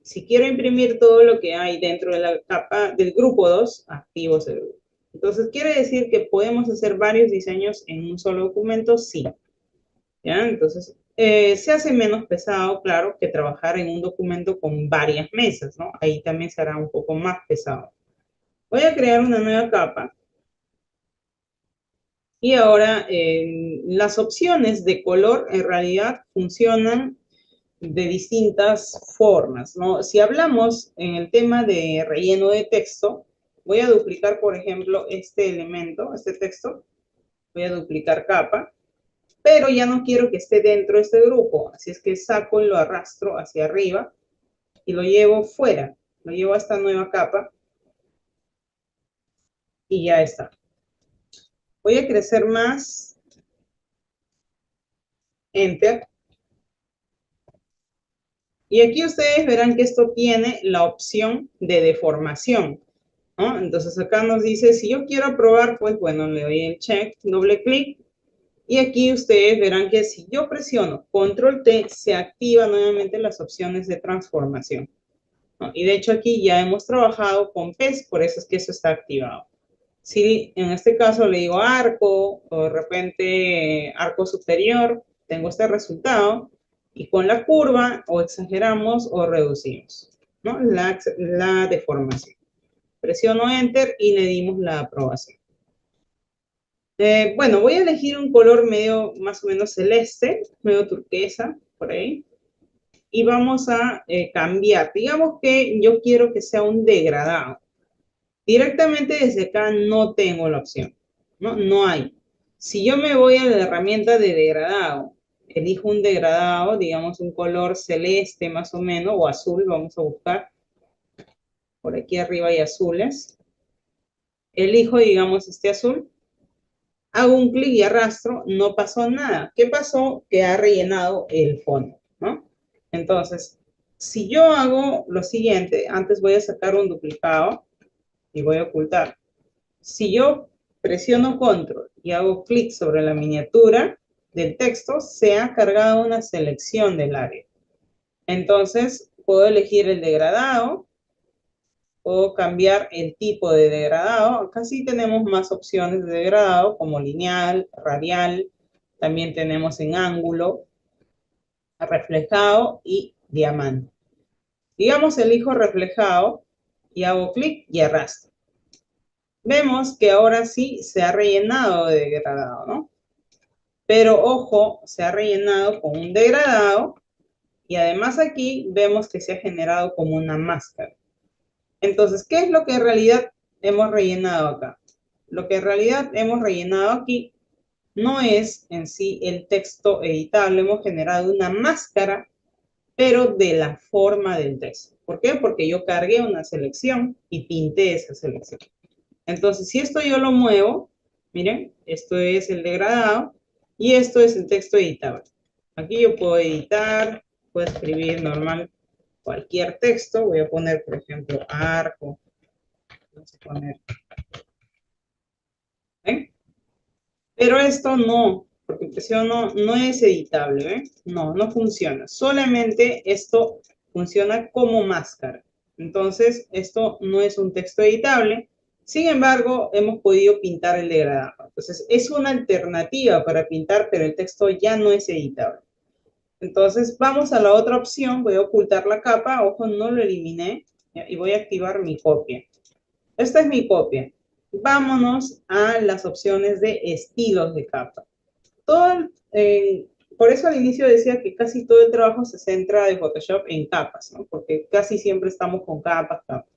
Si quiero imprimir todo lo que hay dentro de la capa del grupo 2, activo ese grupo. Entonces, ¿quiere decir que podemos hacer varios diseños en un solo documento? Sí. ¿Ya? Entonces, se hace menos pesado, claro, que trabajar en un documento con varias mesas, ¿no? Ahí también será un poco más pesado. Voy a crear una nueva capa. Y ahora las opciones de color en realidad funcionan de distintas formas, ¿no? Si hablamos en el tema de relleno de texto, voy a duplicar, por ejemplo, este elemento, este texto, voy a duplicar capa, pero ya no quiero que esté dentro de este grupo, así es que saco y lo arrastro hacia arriba y lo llevo fuera, lo llevo a esta nueva capa y ya está. Voy a crecer más, Enter. Y aquí ustedes verán que esto tiene la opción de deformación, ¿no? Entonces acá nos dice, si yo quiero probar, pues bueno, le doy el check, doble clic, y aquí ustedes verán que si yo presiono Control T, se activan nuevamente las opciones de transformación, ¿no? Y de hecho aquí ya hemos trabajado con PES, por eso es que eso está activado. Si en este caso le digo arco, o de repente arco superior, tengo este resultado, y con la curva o exageramos o reducimos, ¿no? La deformación. Presiono Enter y le dimos la aprobación. Bueno, voy a elegir un color medio más o menos celeste, medio turquesa, por ahí. Y vamos a cambiar. Digamos que yo quiero que sea un degradado. Directamente desde acá no tengo la opción, ¿no? No hay. Si yo me voy a la herramienta de degradado, elijo un degradado, digamos un color celeste más o menos, o azul, vamos a buscar. Por aquí arriba hay azules. Elijo, digamos, este azul. Hago un clic y arrastro, no pasó nada. ¿Qué pasó? Que ha rellenado el fondo, ¿no? Entonces, si yo hago lo siguiente, antes voy a sacar un duplicado y voy a ocultar. Si yo presiono control y hago clic sobre la miniatura del texto, se ha cargado una selección del área. Entonces, puedo elegir el degradado, puedo cambiar el tipo de degradado. Acá sí tenemos más opciones de degradado, como lineal, radial, también tenemos en ángulo, reflejado y diamante. Digamos, elijo reflejado y hago clic y arrastro. Vemos que ahora sí se ha rellenado de degradado, ¿no? Pero ojo, se ha rellenado con un degradado y además aquí vemos que se ha generado como una máscara. Entonces, ¿qué es lo que en realidad hemos rellenado acá? Lo que en realidad hemos rellenado aquí no es en sí el texto editable, hemos generado una máscara, pero de la forma del texto. ¿Por qué? Porque yo cargué una selección y pinté esa selección. Entonces, si esto yo lo muevo, miren, esto es el degradado y esto es el texto editable. Aquí yo puedo editar, puedo escribir normal cualquier texto. Voy a poner, por ejemplo, arco. Vamos a poner, ¿ven? Pero esto no, porque presiono, no es editable, ¿ven? No, no funciona. Solamente esto funciona como máscara. Entonces, esto no es un texto editable. Sin embargo, hemos podido pintar el degradado. Entonces, es una alternativa para pintar, pero el texto ya no es editable. Entonces, vamos a la otra opción. Voy a ocultar la capa. Ojo, no lo eliminé. Y voy a activar mi copia. Esta es mi copia. Vámonos a las opciones de estilos de capa. Todo, por eso al inicio decía que casi todo el trabajo se centra de Photoshop en capas, ¿no? Porque casi siempre estamos con capas, capas.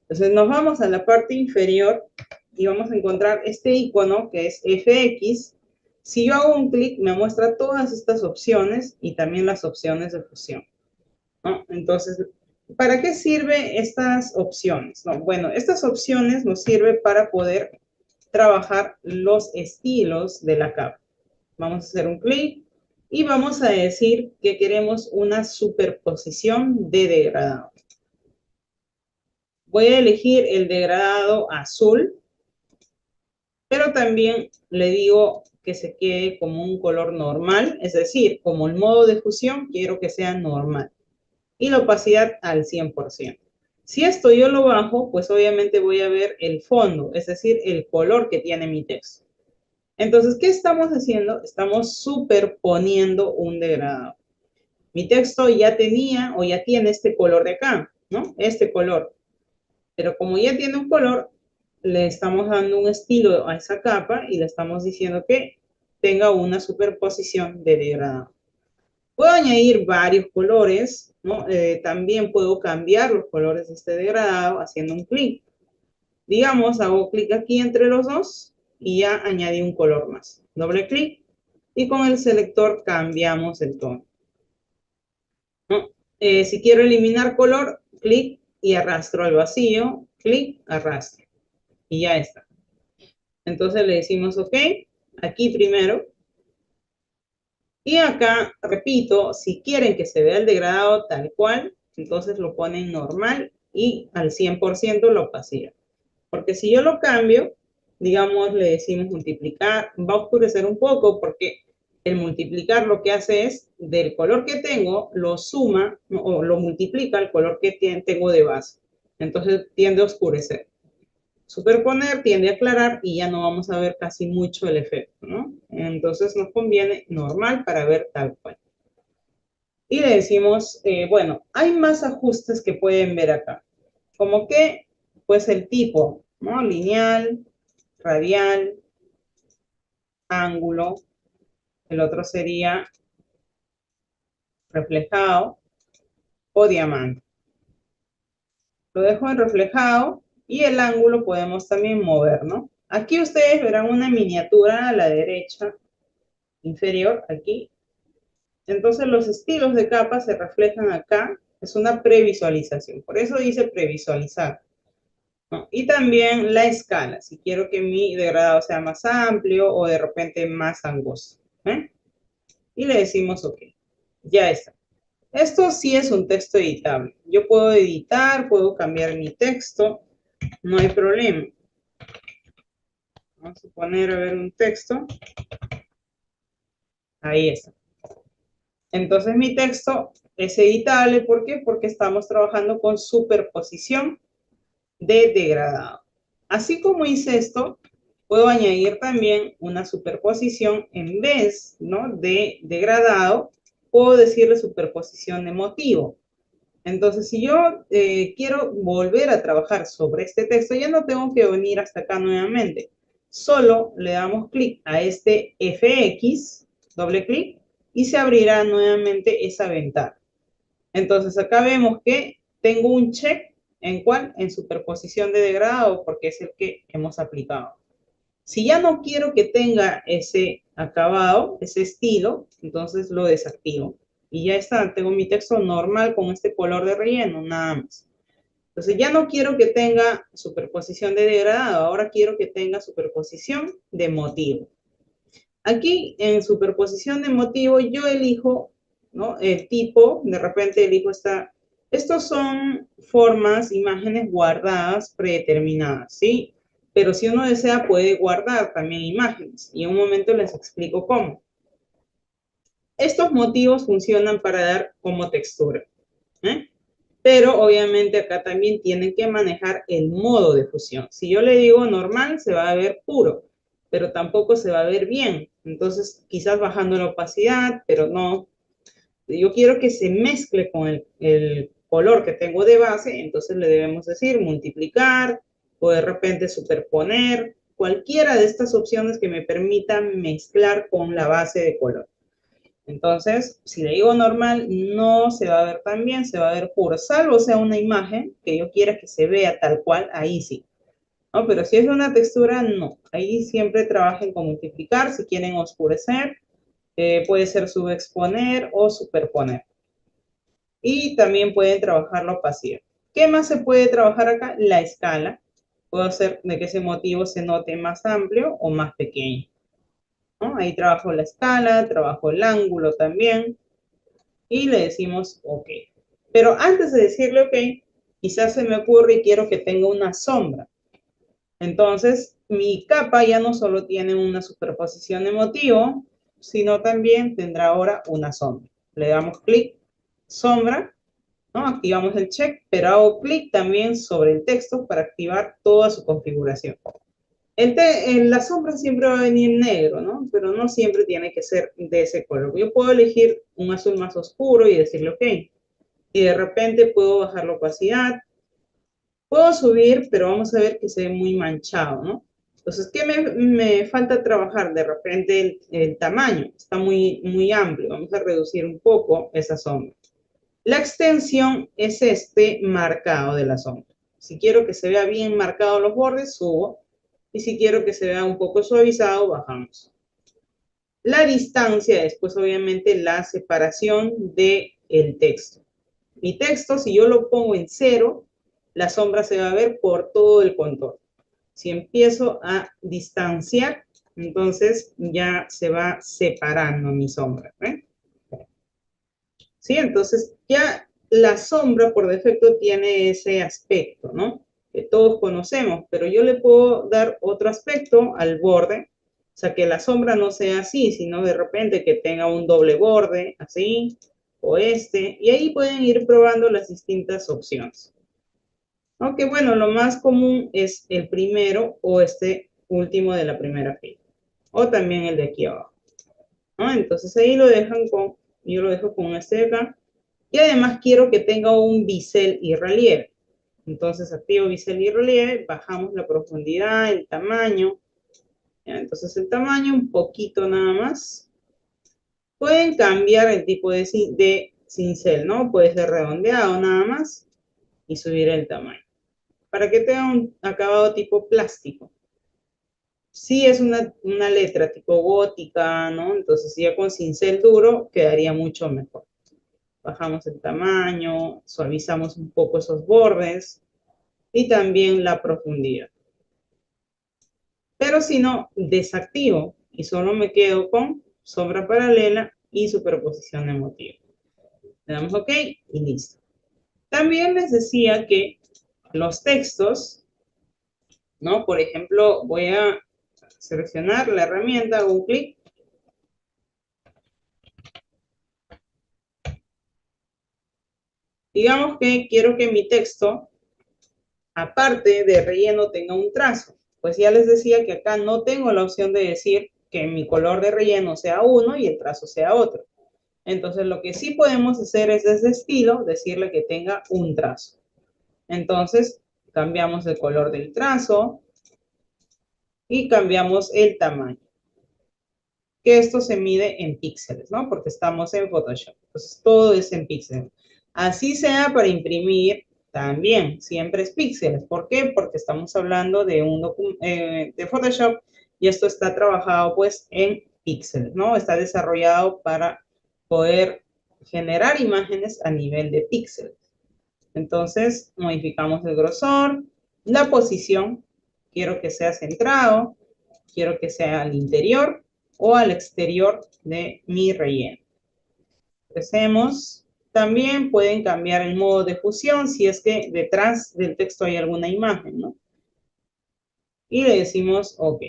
Entonces nos vamos a la parte inferior y vamos a encontrar este icono que es FX. Si yo hago un clic, me muestra todas estas opciones y también las opciones de fusión, ¿no? Entonces, ¿para qué sirven estas opciones? No, bueno, estas opciones nos sirven para poder trabajar los estilos de la capa. Vamos a hacer un clic y vamos a decir que queremos una superposición de degradado. Voy a elegir el degradado azul, pero también le digo que se quede como un color normal, es decir, como el modo de fusión, quiero que sea normal. Y la opacidad al 100%. Si esto yo lo bajo, pues obviamente voy a ver el fondo, es decir, el color que tiene mi texto. Entonces, ¿qué estamos haciendo? Estamos superponiendo un degradado. Mi texto ya tenía o ya tiene este color de acá, ¿no? Este color. Pero como ya tiene un color, le estamos dando un estilo a esa capa y le estamos diciendo que tenga una superposición de degradado. Puedo añadir varios colores, ¿no? También puedo cambiar los colores de este degradado haciendo un clic. Digamos, hago clic aquí entre los dos y ya añadí un color más. Doble clic y con el selector cambiamos el tono, ¿no? Si quiero eliminar color, clic y arrastro al vacío, clic, arrastro y ya está. Entonces le decimos OK, aquí primero. Y acá, repito, si quieren que se vea el degradado tal cual, entonces lo ponen normal y al 100% la opacidad. Porque si yo lo cambio, digamos, le decimos multiplicar, va a oscurecer un poco porque el multiplicar lo que hace es, del color que tengo, lo suma o lo multiplica al color que tengo de base. Entonces tiende a oscurecer. Superponer tiende a aclarar y ya no vamos a ver casi mucho el efecto, ¿no? Entonces nos conviene normal para ver tal cual. Y le decimos, bueno, hay más ajustes que pueden ver acá. Como que, pues el tipo, ¿no? Lineal, radial, ángulo. El otro sería reflejado o diamante. Lo dejo en reflejado y el ángulo podemos también mover, ¿no? Aquí ustedes verán una miniatura a la derecha inferior, aquí. Entonces los estilos de capa se reflejan acá. Es una previsualización. Por eso dice previsualizar, ¿no? Y también la escala, si quiero que mi degradado sea más amplio o de repente más angosto. ¿Eh? Y le decimos OK. Ya está. Esto sí es un texto editable. Yo puedo editar, puedo cambiar mi texto, no hay problema. Vamos a poner a ver un texto. Ahí está. Entonces mi texto es editable. ¿Por qué? Porque estamos trabajando con superposición de degradado. Así como hice esto, puedo añadir también una superposición en vez, ¿no?, de degradado, puedo decirle superposición de motivo. Entonces, si yo quiero volver a trabajar sobre este texto, ya no tengo que venir hasta acá nuevamente. Solo le damos clic a este FX, doble clic, y se abrirá nuevamente esa ventana. Entonces, acá vemos que tengo un check en cuál, en superposición de degradado, porque es el que hemos aplicado. Si ya no quiero que tenga ese acabado, ese estilo, entonces lo desactivo. Y ya está, tengo mi texto normal con este color de relleno, nada más. Entonces ya no quiero que tenga superposición de degradado, ahora quiero que tenga superposición de motivo. Aquí en superposición de motivo yo elijo, ¿no?, el tipo, de repente elijo esta. Estos son formas, imágenes guardadas predeterminadas, ¿sí? Pero si uno desea puede guardar también imágenes y en un momento les explico cómo. Estos motivos funcionan para dar como textura, ¿eh? Pero obviamente acá también tienen que manejar el modo de fusión. Si yo le digo normal, se va a ver puro, pero tampoco se va a ver bien. Entonces, quizás bajando la opacidad, pero no. Yo quiero que se mezcle con el color que tengo de base, entonces le debemos decir multiplicar o de repente superponer, cualquiera de estas opciones que me permitan mezclar con la base de color. Entonces, si le digo normal, no se va a ver tan bien, se va a ver puro, salvo sea una imagen que yo quiera que se vea tal cual, ahí sí. ¿No? Pero si es una textura, no. Ahí siempre trabajen con multiplicar, si quieren oscurecer, puede ser subexponer o superponer. Y también pueden trabajar la opacidad. ¿Qué más se puede trabajar acá? La escala. Puedo hacer de que ese motivo se note más amplio o más pequeño, ¿no? Ahí trabajo la escala, trabajo el ángulo también y le decimos OK. Pero antes de decirle OK, quizás se me ocurre y quiero que tenga una sombra. Entonces, mi capa ya no solo tiene una superposición de motivo, sino también tendrá ahora una sombra. Le damos clic, sombra, ¿no? Activamos el check, pero hago clic también sobre el texto para activar toda su configuración. En la sombra siempre va a venir negro, ¿no? Pero no siempre tiene que ser de ese color. Yo puedo elegir un azul más oscuro y decirle OK. Y de repente puedo bajar la opacidad. Puedo subir, pero vamos a ver que se ve muy manchado, ¿no? Entonces, ¿qué me falta trabajar? De repente el tamaño está muy amplio. Vamos a reducir un poco esa sombra. La extensión es este marcado de la sombra. Si quiero que se vea bien marcado los bordes, subo. Y si quiero que se vea un poco suavizado, bajamos. La distancia es, pues, obviamente, la separación del texto. Mi texto, si yo lo pongo en 0, la sombra se va a ver por todo el contorno. Si empiezo a distanciar, entonces ya se va separando mi sombra, ¿eh? ¿Sí? Entonces ya la sombra por defecto tiene ese aspecto, ¿no? Que todos conocemos, pero yo le puedo dar otro aspecto al borde, o sea, que la sombra no sea así, sino de repente que tenga un doble borde, así, o y ahí pueden ir probando las distintas opciones. Aunque bueno, lo más común es el primero o este último de la primera fila, o también el de aquí abajo, ¿no? Entonces ahí lo dejan yo lo dejo con este de acá, y además quiero que tenga un bisel y relieve. Entonces activo bisel y relieve, bajamos la profundidad, el tamaño. ¿Ya? Entonces el tamaño un poquito nada más. Pueden cambiar el tipo de cincel, ¿no? Puede ser redondeado nada más y subir el tamaño para que tenga un acabado tipo plástico. Si es una letra tipo gótica, ¿no? Entonces ya con cincel duro quedaría mucho mejor. Bajamos el tamaño, suavizamos un poco esos bordes y también la profundidad. Pero si no, desactivo y solo me quedo con sombra paralela y superposición de motivo. Le damos OK y listo. También les decía que los textos, ¿no? Por ejemplo, voy a seleccionar la herramienta, hago un clic. Digamos que quiero que mi texto, aparte de relleno, tenga un trazo. Pues ya les decía que acá no tengo la opción de decir que mi color de relleno sea uno y el trazo sea otro. Entonces, lo que sí podemos hacer es desde estilo, decirle que tenga un trazo. Entonces, cambiamos el color del trazo y cambiamos el tamaño. Que esto se mide en píxeles, ¿no? Porque estamos en Photoshop. Entonces, todo es en píxeles. Así sea para imprimir, también, siempre es píxeles. ¿Por qué? Porque estamos hablando de de Photoshop y esto está trabajado, pues, en píxeles, ¿no? Está desarrollado para poder generar imágenes a nivel de píxeles. Entonces, modificamos el grosor, la posición, quiero que sea centrado, quiero que sea al interior o al exterior de mi relleno. Hacemos. También pueden cambiar el modo de fusión si es que detrás del texto hay alguna imagen, ¿no? Y le decimos OK.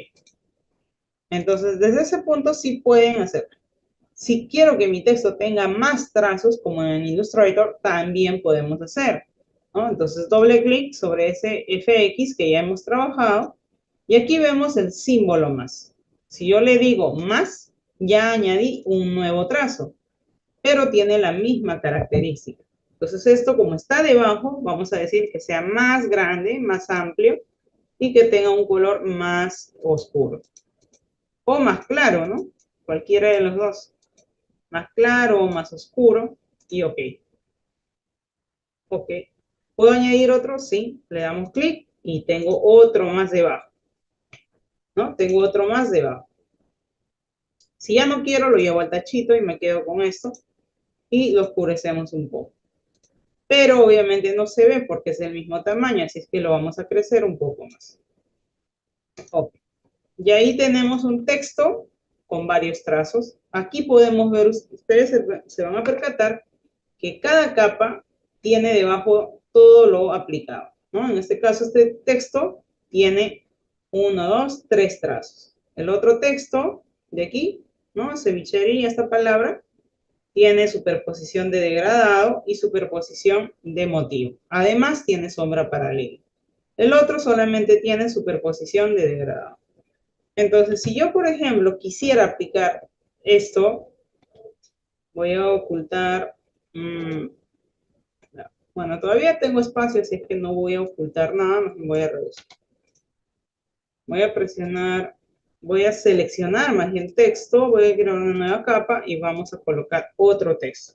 Entonces, desde ese punto sí pueden hacerlo. Si quiero que mi texto tenga más trazos, como en Illustrator, también podemos hacer, ¿no? Entonces, doble clic sobre ese FX que ya hemos trabajado y aquí vemos el símbolo más. Si yo le digo más, ya añadí un nuevo trazo, pero tiene la misma característica. Entonces, esto como está debajo, vamos a decir que sea más grande, más amplio y que tenga un color más oscuro o más claro, ¿no? Cualquiera de los dos. Más claro o más oscuro y OK. OK. ¿Puedo añadir otro? Sí. Le damos clic y tengo otro más debajo, ¿no? Tengo otro más debajo. Si ya no quiero, lo llevo al tachito y me quedo con esto y lo oscurecemos un poco. Pero obviamente no se ve porque es del mismo tamaño, así es que lo vamos a crecer un poco más. OK. Y ahí tenemos un texto con varios trazos. Aquí podemos ver, ustedes se van a percatar que cada capa tiene debajo todo lo aplicado, ¿no? En este caso, este texto tiene 1, 2, 3 trazos. El otro texto de aquí, ¿no? Cevichería, esta palabra, tiene superposición de degradado y superposición de motivo. Además, tiene sombra paralela. El otro solamente tiene superposición de degradado. Entonces, si yo, por ejemplo, quisiera aplicar esto, voy a ocultar, bueno, todavía tengo espacio, así es que no voy a ocultar nada, más voy a reducir. Voy a presionar, voy a seleccionar más bien texto, voy a crear una nueva capa y vamos a colocar otro texto.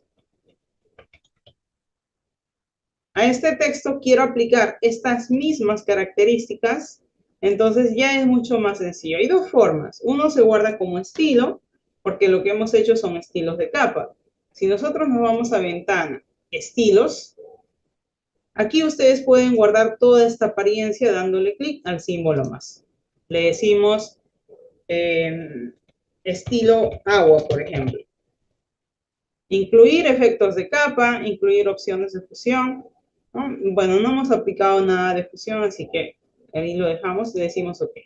A este texto quiero aplicar estas mismas características, entonces ya es mucho más sencillo. Hay dos formas. Uno se guarda como estilo, porque lo que hemos hecho son estilos de capa. Si nosotros nos vamos a ventana, estilos, aquí ustedes pueden guardar toda esta apariencia dándole clic al símbolo más. Le decimos estilo agua, por ejemplo. Incluir efectos de capa, incluir opciones de fusión, ¿no? Bueno, no hemos aplicado nada de fusión, así que ahí lo dejamos y decimos OK.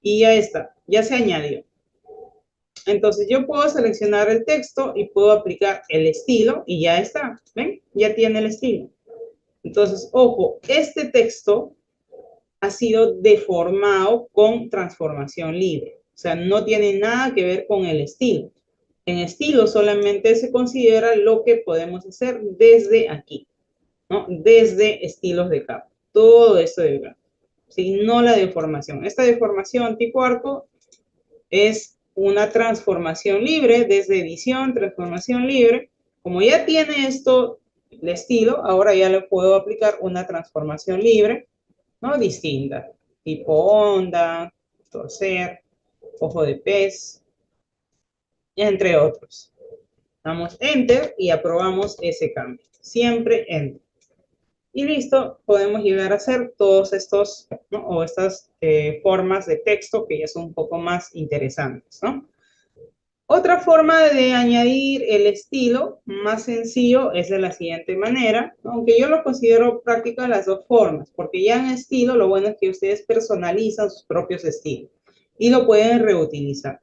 Y ya está, ya se añadió. Entonces yo puedo seleccionar el texto y puedo aplicar el estilo y ya está, ¿ven? Ya tiene el estilo. Entonces, ojo, este texto ha sido deformado con transformación libre. O sea, no tiene nada que ver con el estilo. En estilo solamente se considera lo que podemos hacer desde aquí, ¿no? Desde estilos de capa. Todo esto de acá. ¿Sí? No la deformación. Esta deformación tipo arco es una transformación libre desde edición, transformación libre. Como ya tiene esto, el estilo, ahora ya le puedo aplicar una transformación libre, ¿no? Distinta. Tipo onda, torcer, ojo de pez, entre otros. Damos Enter y aprobamos ese cambio. Siempre Enter. Y listo, podemos llegar a hacer todos estos, ¿no? O estas formas de texto que ya son un poco más interesantes, ¿no? Otra forma de añadir el estilo más sencillo es de la siguiente manera, ¿no? Aunque yo lo considero práctica las dos formas, porque ya en estilo lo bueno es que ustedes personalizan sus propios estilos y lo pueden reutilizar.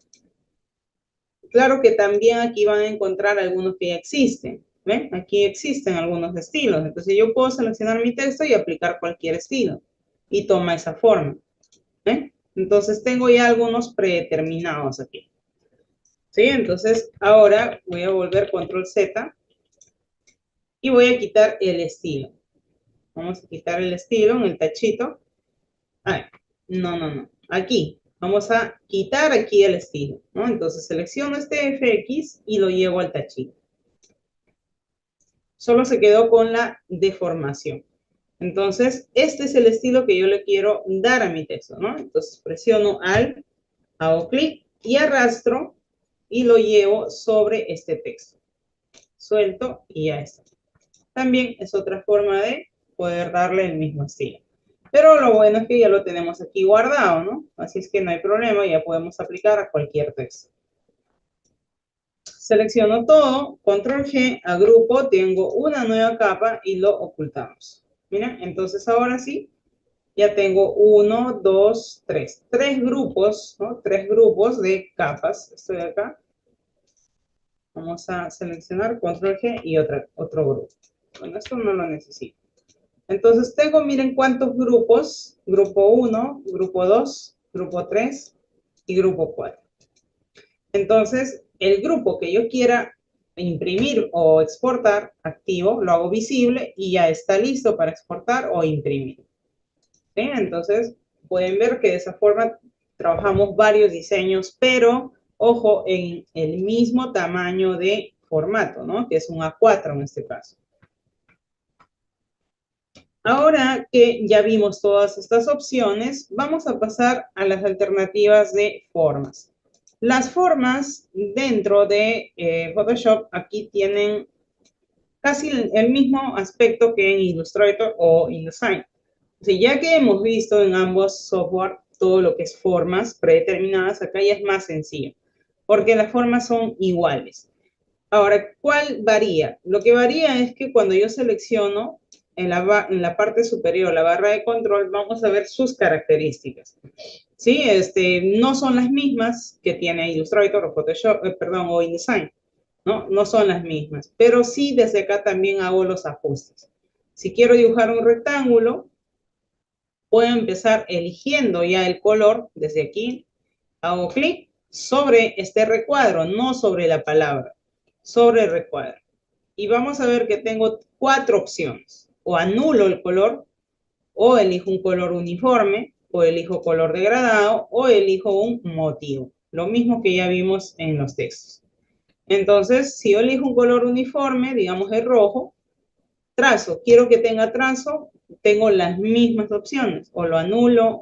Claro que también aquí van a encontrar algunos que ya existen. ¿Ven? Aquí existen algunos estilos. Entonces yo puedo seleccionar mi texto y aplicar cualquier estilo. Y toma esa forma. ¿Ven? Entonces tengo ya algunos predeterminados aquí. ¿Sí? Entonces, ahora voy a volver control Z y voy a quitar el estilo. Vamos a quitar el estilo en el tachito. Ah, no. Aquí. Vamos a quitar aquí el estilo, ¿no? Entonces selecciono este FX y lo llevo al tachito. Solo se quedó con la deformación. Entonces, este es el estilo que yo le quiero dar a mi texto, ¿no? Entonces presiono Alt, hago clic y arrastro y lo llevo sobre este texto. Suelto y ya está. También es otra forma de poder darle el mismo estilo. Pero lo bueno es que ya lo tenemos aquí guardado, ¿no? Así es que no hay problema, ya podemos aplicar a cualquier texto. Selecciono todo, control G, agrupo, tengo una nueva capa y lo ocultamos. Miren, entonces ahora sí, ya tengo 1, 2, 3. 3 grupos, ¿no? 3 grupos de capas. Estoy acá. Vamos a seleccionar control G y otro grupo. Bueno, esto no lo necesito. Entonces tengo, miren cuántos grupos. Grupo 1, grupo 2, grupo 3 y grupo 4. Entonces, el grupo que yo quiera imprimir o exportar, activo, lo hago visible y ya está listo para exportar o imprimir. ¿Sí? Entonces, pueden ver que de esa forma trabajamos varios diseños, pero, ojo, en el mismo tamaño de formato, ¿no? Que es un A4 en este caso. Ahora que ya vimos todas estas opciones, vamos a pasar a las alternativas de formas. Las formas dentro de Photoshop aquí tienen casi el mismo aspecto que en Illustrator o InDesign. O sea, ya que hemos visto en ambos software todo lo que es formas predeterminadas, acá ya es más sencillo, porque las formas son iguales. Ahora, ¿cuál varía? Lo que varía es que cuando yo selecciono en la parte superior, la barra de control, vamos a ver sus características. ¿Sí? No son las mismas que tiene Illustrator o Photoshop, perdón, o InDesign. ¿No? No son las mismas, pero sí desde acá también hago los ajustes. Si quiero dibujar un rectángulo, puedo empezar eligiendo ya el color desde aquí. Hago clic sobre este recuadro, no sobre la palabra, sobre el recuadro. Y vamos a ver que tengo 4 opciones. O anulo el color, o elijo un color uniforme, o elijo color degradado, o elijo un motivo. Lo mismo que ya vimos en los textos. Entonces, si yo elijo un color uniforme, digamos el rojo, trazo, quiero que tenga trazo, tengo las mismas opciones. O lo anulo,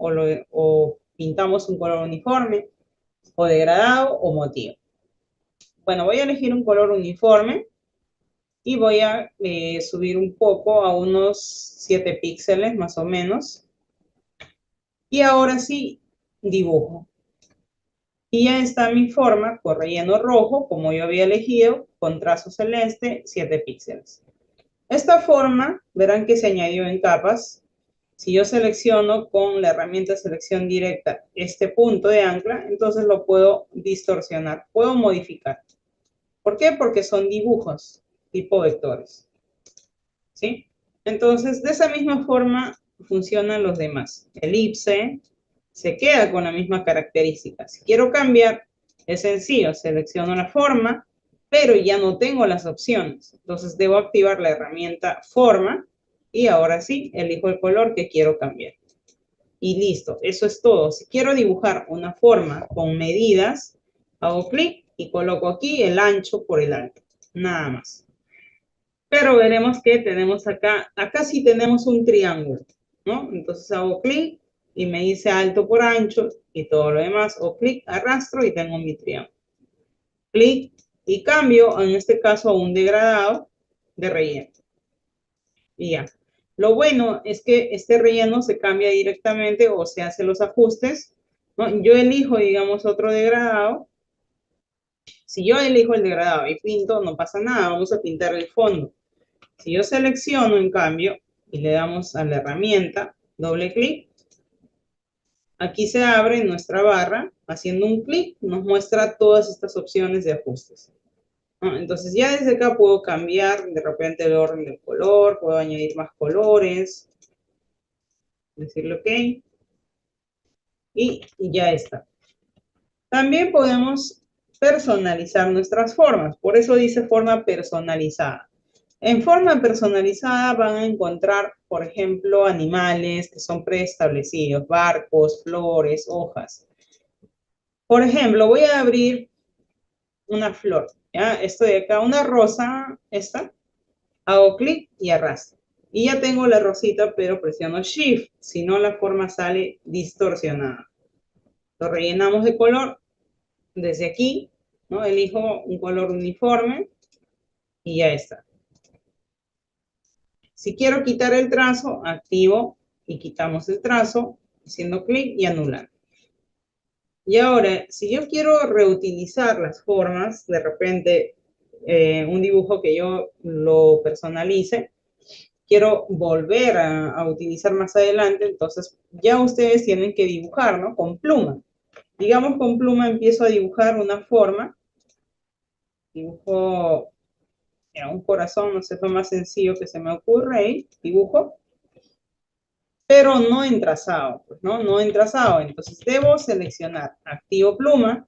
o pintamos un color uniforme, o degradado, o motivo. Bueno, voy a elegir un color uniforme y voy a subir un poco a unos 7 píxeles más o menos. Y ahora sí, dibujo. Y ya está mi forma con relleno rojo, como yo había elegido, con trazo celeste, 7 píxeles. Esta forma, verán que se añadió en capas. Si yo selecciono con la herramienta selección directa este punto de ancla, entonces lo puedo distorsionar, puedo modificar. ¿Por qué? Porque son dibujos tipo vectores. ¿Sí? Entonces, de esa misma forma funcionan los demás. Elipse se queda con la misma característica. Si quiero cambiar, es sencillo, selecciono la forma, pero ya no tengo las opciones. Entonces, debo activar la herramienta forma y ahora sí, elijo el color que quiero cambiar. Y listo, eso es todo. Si quiero dibujar una forma con medidas, hago clic y coloco aquí el ancho por el alto. Nada más. Pero veremos que tenemos acá sí tenemos un triángulo, ¿no? Entonces hago clic y me dice alto por ancho y todo lo demás, o clic, arrastro y tengo mi triángulo. Clic y cambio, en este caso, a un degradado de relleno. Y ya. Lo bueno es que este relleno se cambia directamente o se hace los ajustes, ¿no? Yo elijo, digamos, otro degradado. Si yo elijo el degradado y pinto, no pasa nada, vamos a pintar el fondo. Si yo selecciono, en cambio, y le damos a la herramienta, doble clic, aquí se abre nuestra barra, haciendo un clic, nos muestra todas estas opciones de ajustes. Entonces ya desde acá puedo cambiar de repente el orden del color, puedo añadir más colores, decirle OK, y ya está. También podemos personalizar nuestras formas. Por eso dice forma personalizada. En forma personalizada van a encontrar, por ejemplo, animales que son preestablecidos, barcos, flores, hojas. Por ejemplo, voy a abrir una flor, ¿ya? Esto de acá, una rosa, esta, hago clic y arrastro. Y ya tengo la rosita, pero presiono Shift, si no la forma sale distorsionada. Lo rellenamos de color desde aquí, ¿no? Elijo un color uniforme y ya está. Si quiero quitar el trazo, activo y quitamos el trazo, haciendo clic y anulando. Y ahora, si yo quiero reutilizar las formas, de repente un dibujo que yo lo personalice, quiero volver a utilizar más adelante, entonces ya ustedes tienen que dibujar, ¿no? Con pluma. Digamos, con pluma empiezo a dibujar una forma, dibujo un corazón, no sé, lo más sencillo que se me ocurre ahí, dibujo, pero no en trazado, pues, ¿no? No en trazado, entonces debo seleccionar activo pluma,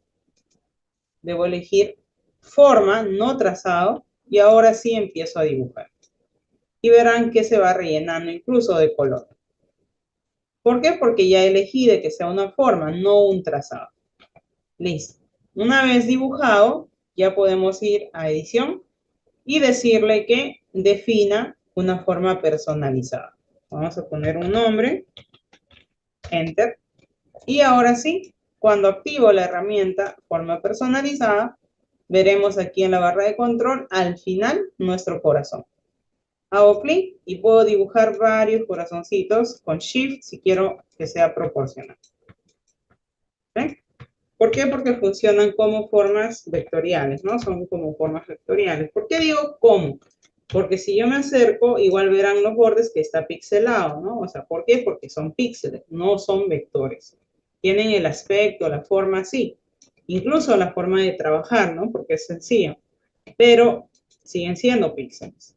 debo elegir forma, no trazado, y ahora sí empiezo a dibujar. Y verán que se va rellenando incluso de color. ¿Por qué? Porque ya elegí de que sea una forma, no un trazado. Listo. Una vez dibujado, ya podemos ir a edición y decirle que defina una forma personalizada. Vamos a poner un nombre, Enter. Y ahora sí, cuando activo la herramienta forma personalizada, veremos aquí en la barra de control, al final, nuestro corazón. Hago clic y puedo dibujar varios corazoncitos con Shift si quiero que sea proporcional. ¿Ven? ¿Por qué? Porque funcionan como formas vectoriales, ¿no? Son como formas vectoriales. ¿Por qué digo cómo? Porque si yo me acerco, igual verán los bordes que está pixelado, ¿no? O sea, ¿por qué? Porque son píxeles, no son vectores. Tienen el aspecto, la forma así. Incluso la forma de trabajar, ¿no? Porque es sencillo. Pero siguen siendo píxeles.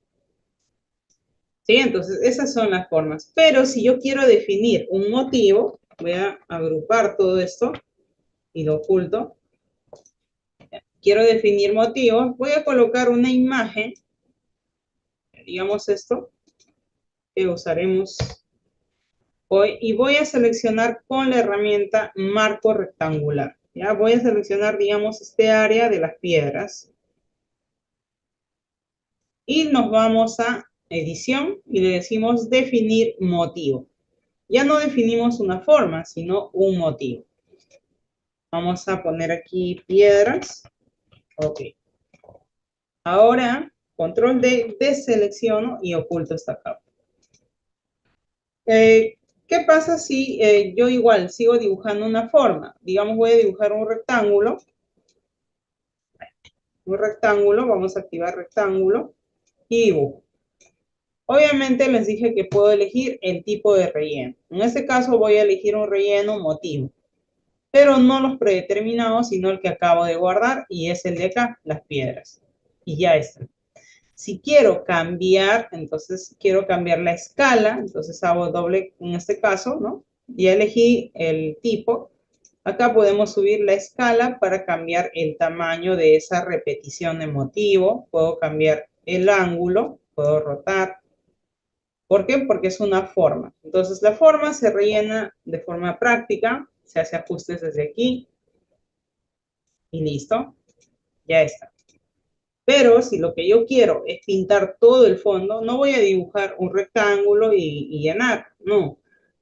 ¿Sí? Entonces, esas son las formas. Pero si yo quiero definir un motivo, voy a agrupar todo esto y lo oculto. Quiero definir motivos, voy a colocar una imagen, digamos esto, que usaremos hoy, y voy a seleccionar con la herramienta marco rectangular. Ya voy a seleccionar, digamos, este área de las piedras. Y nos vamos a edición y le decimos definir motivo. Ya no definimos una forma, sino un motivo. Vamos a poner aquí piedras. Ok. Ahora, control D, deselecciono y oculto esta capa. ¿Qué pasa si yo igual sigo dibujando una forma? Digamos, voy a dibujar un rectángulo. Vamos a activar rectángulo y dibujo. Obviamente les dije que puedo elegir el tipo de relleno. En este caso voy a elegir un relleno motivo, pero no los predeterminados, sino el que acabo de guardar y es el de acá, las piedras. Y ya está. Si quiero cambiar, entonces quiero cambiar la escala, entonces hago doble en este caso, ¿no? Ya elegí el tipo. Acá podemos subir la escala para cambiar el tamaño de esa repetición de motivo. Puedo cambiar el ángulo, puedo rotar. ¿Por qué? Porque es una forma. Entonces la forma se rellena de forma práctica, se hace ajustes desde aquí y listo, ya está. Pero si lo que yo quiero es pintar todo el fondo, no voy a dibujar un rectángulo y llenar, no.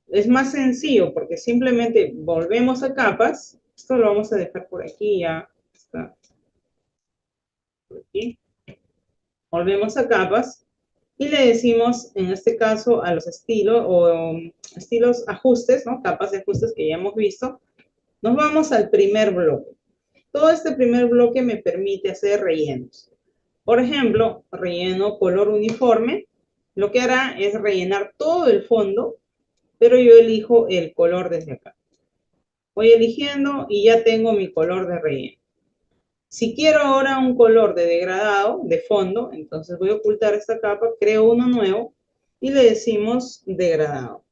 Es más sencillo porque simplemente volvemos a capas. Esto lo vamos a dejar por aquí, ya está. Por aquí. Volvemos a capas y le decimos, en este caso, a los estilos o estilos ajustes, ¿no? Capas de ajustes que ya hemos visto. Nos vamos al primer bloque. Todo este primer bloque me permite hacer rellenos. Por ejemplo, relleno color uniforme. Lo que hará es rellenar todo el fondo, pero yo elijo el color desde acá. Voy eligiendo y ya tengo mi color de relleno. Si quiero ahora un color de degradado, de fondo, entonces voy a ocultar esta capa, creo uno nuevo y le decimos degradado.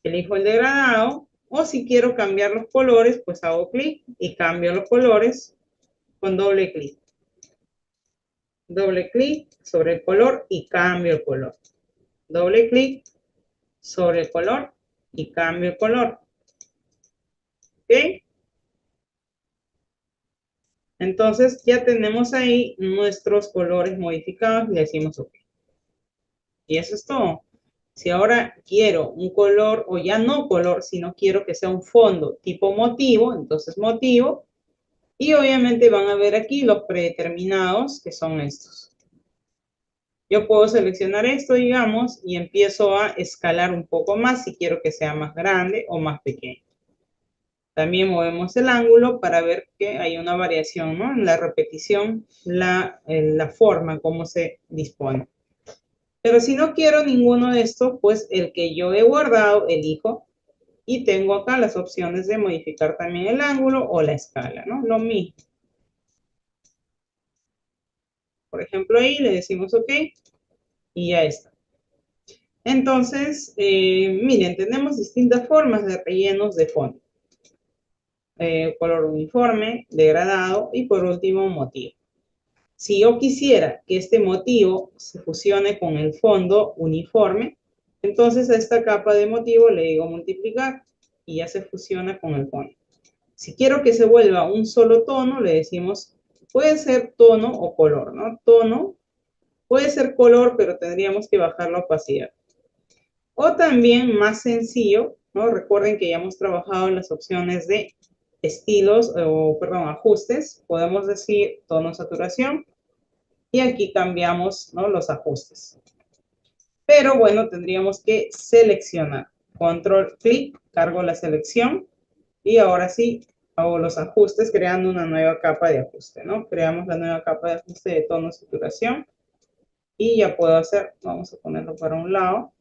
Elijo el degradado O si quiero cambiar los colores, pues hago clic y cambio los colores con doble clic. Doble clic sobre el color y cambio el color. Doble clic sobre el color y cambio el color. ¿Ok? Entonces ya tenemos ahí nuestros colores modificados y le decimos OK. Y eso es todo. Si ahora quiero un color, o ya no color, sino quiero que sea un fondo tipo motivo, entonces motivo. Y obviamente van a ver aquí los predeterminados, que son estos. Yo puedo seleccionar esto, digamos, y empiezo a escalar un poco más si quiero que sea más grande o más pequeño. También movemos el ángulo para ver que hay una variación, ¿no? En la repetición, la forma, cómo se dispone. Pero si no quiero ninguno de estos, pues el que yo he guardado, elijo. Y tengo acá las opciones de modificar también el ángulo o la escala, ¿no? Lo mismo. Por ejemplo, ahí le decimos OK y ya está. Entonces, miren, tenemos distintas formas de rellenos de fondo. Color uniforme, degradado y por último motivo. Si yo quisiera que este motivo se fusione con el fondo uniforme, entonces a esta capa de motivo le digo multiplicar y ya se fusiona con el fondo. Si quiero que se vuelva un solo tono, le decimos, puede ser tono o color, ¿no? Tono, puede ser color, pero tendríamos que bajar la opacidad. O también más sencillo, ¿no? Recuerden que ya hemos trabajado en las opciones de estilos, o perdón, ajustes. Podemos decir tono saturación y aquí cambiamos, ¿no? Los ajustes. Pero bueno, tendríamos que seleccionar. Control clic, cargo la selección y ahora sí hago los ajustes creando una nueva capa de ajuste, ¿no? Creamos la nueva capa de ajuste de tono saturación y ya puedo hacer, vamos a ponerlo para un lado.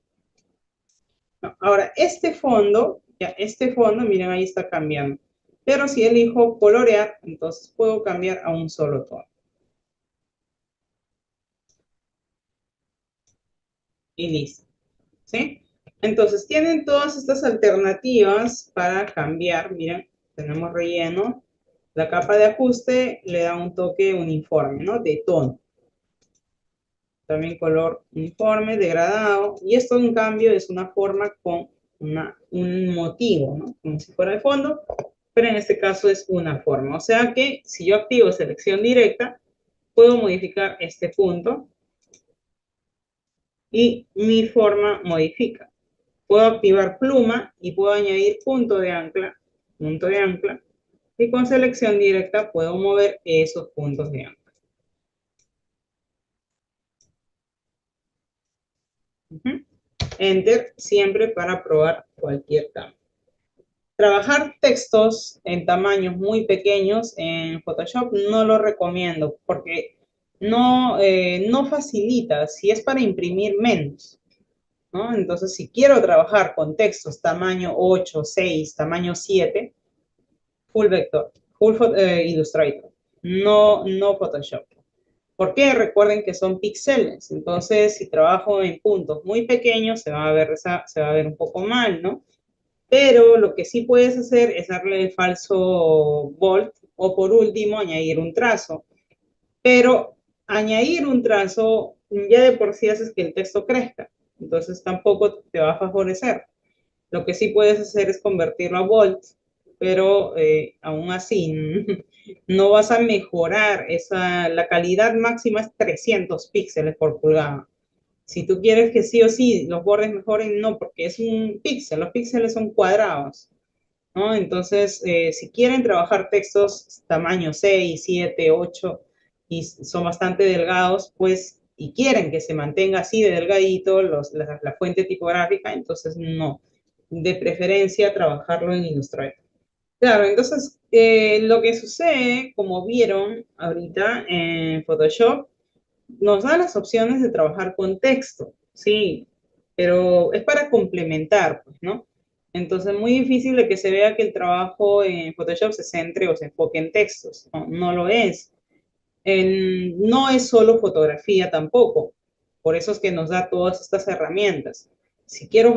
Ahora, este fondo, miren, ahí está cambiando. Pero si elijo colorear, entonces puedo cambiar a un solo tono. Y listo. ¿Sí? Entonces, tienen todas estas alternativas para cambiar. Miren, tenemos relleno. La capa de ajuste le da un toque uniforme, ¿no? De tono. También color uniforme, degradado. Y esto, en cambio, es una forma con un motivo, ¿no? Como si fuera el fondo, pero en este caso es una forma. O sea que si yo activo selección directa, puedo modificar este punto y mi forma modifica. Puedo activar pluma y puedo añadir punto de ancla, y con selección directa puedo mover esos puntos de ancla. Enter siempre para probar cualquier cambio. Trabajar textos en tamaños muy pequeños en Photoshop no lo recomiendo porque no facilita, si es para imprimir menos, ¿no? Entonces, si quiero trabajar con textos tamaño 8, 6, tamaño 7, full vector, full Illustrator, no Photoshop. ¿Por qué? Recuerden que son píxeles, entonces si trabajo en puntos muy pequeños se va a ver un poco mal, ¿no? Pero lo que sí puedes hacer es darle el falso bold o por último añadir un trazo. Pero añadir un trazo ya de por sí haces que el texto crezca, entonces tampoco te va a favorecer. Lo que sí puedes hacer es convertirlo a bold, pero aún así no vas a mejorar la calidad máxima es 300 píxeles por pulgada. Si tú quieres que sí o sí los bordes mejoren, no, porque es un píxel, los píxeles son cuadrados, ¿no? Entonces, si quieren trabajar textos tamaño 6, 7, 8 y son bastante delgados, pues, y quieren que se mantenga así de delgadito la fuente tipográfica, entonces no. De preferencia, trabajarlo en Illustrator. Claro, entonces, lo que sucede, como vieron ahorita en Photoshop, nos da las opciones de trabajar con texto, sí, pero es para complementar, pues, ¿no? Entonces, muy difícil de que se vea que el trabajo en Photoshop se centre o se enfoque en textos, no lo es. No es solo fotografía tampoco, por eso es que nos da todas estas herramientas. Si quiero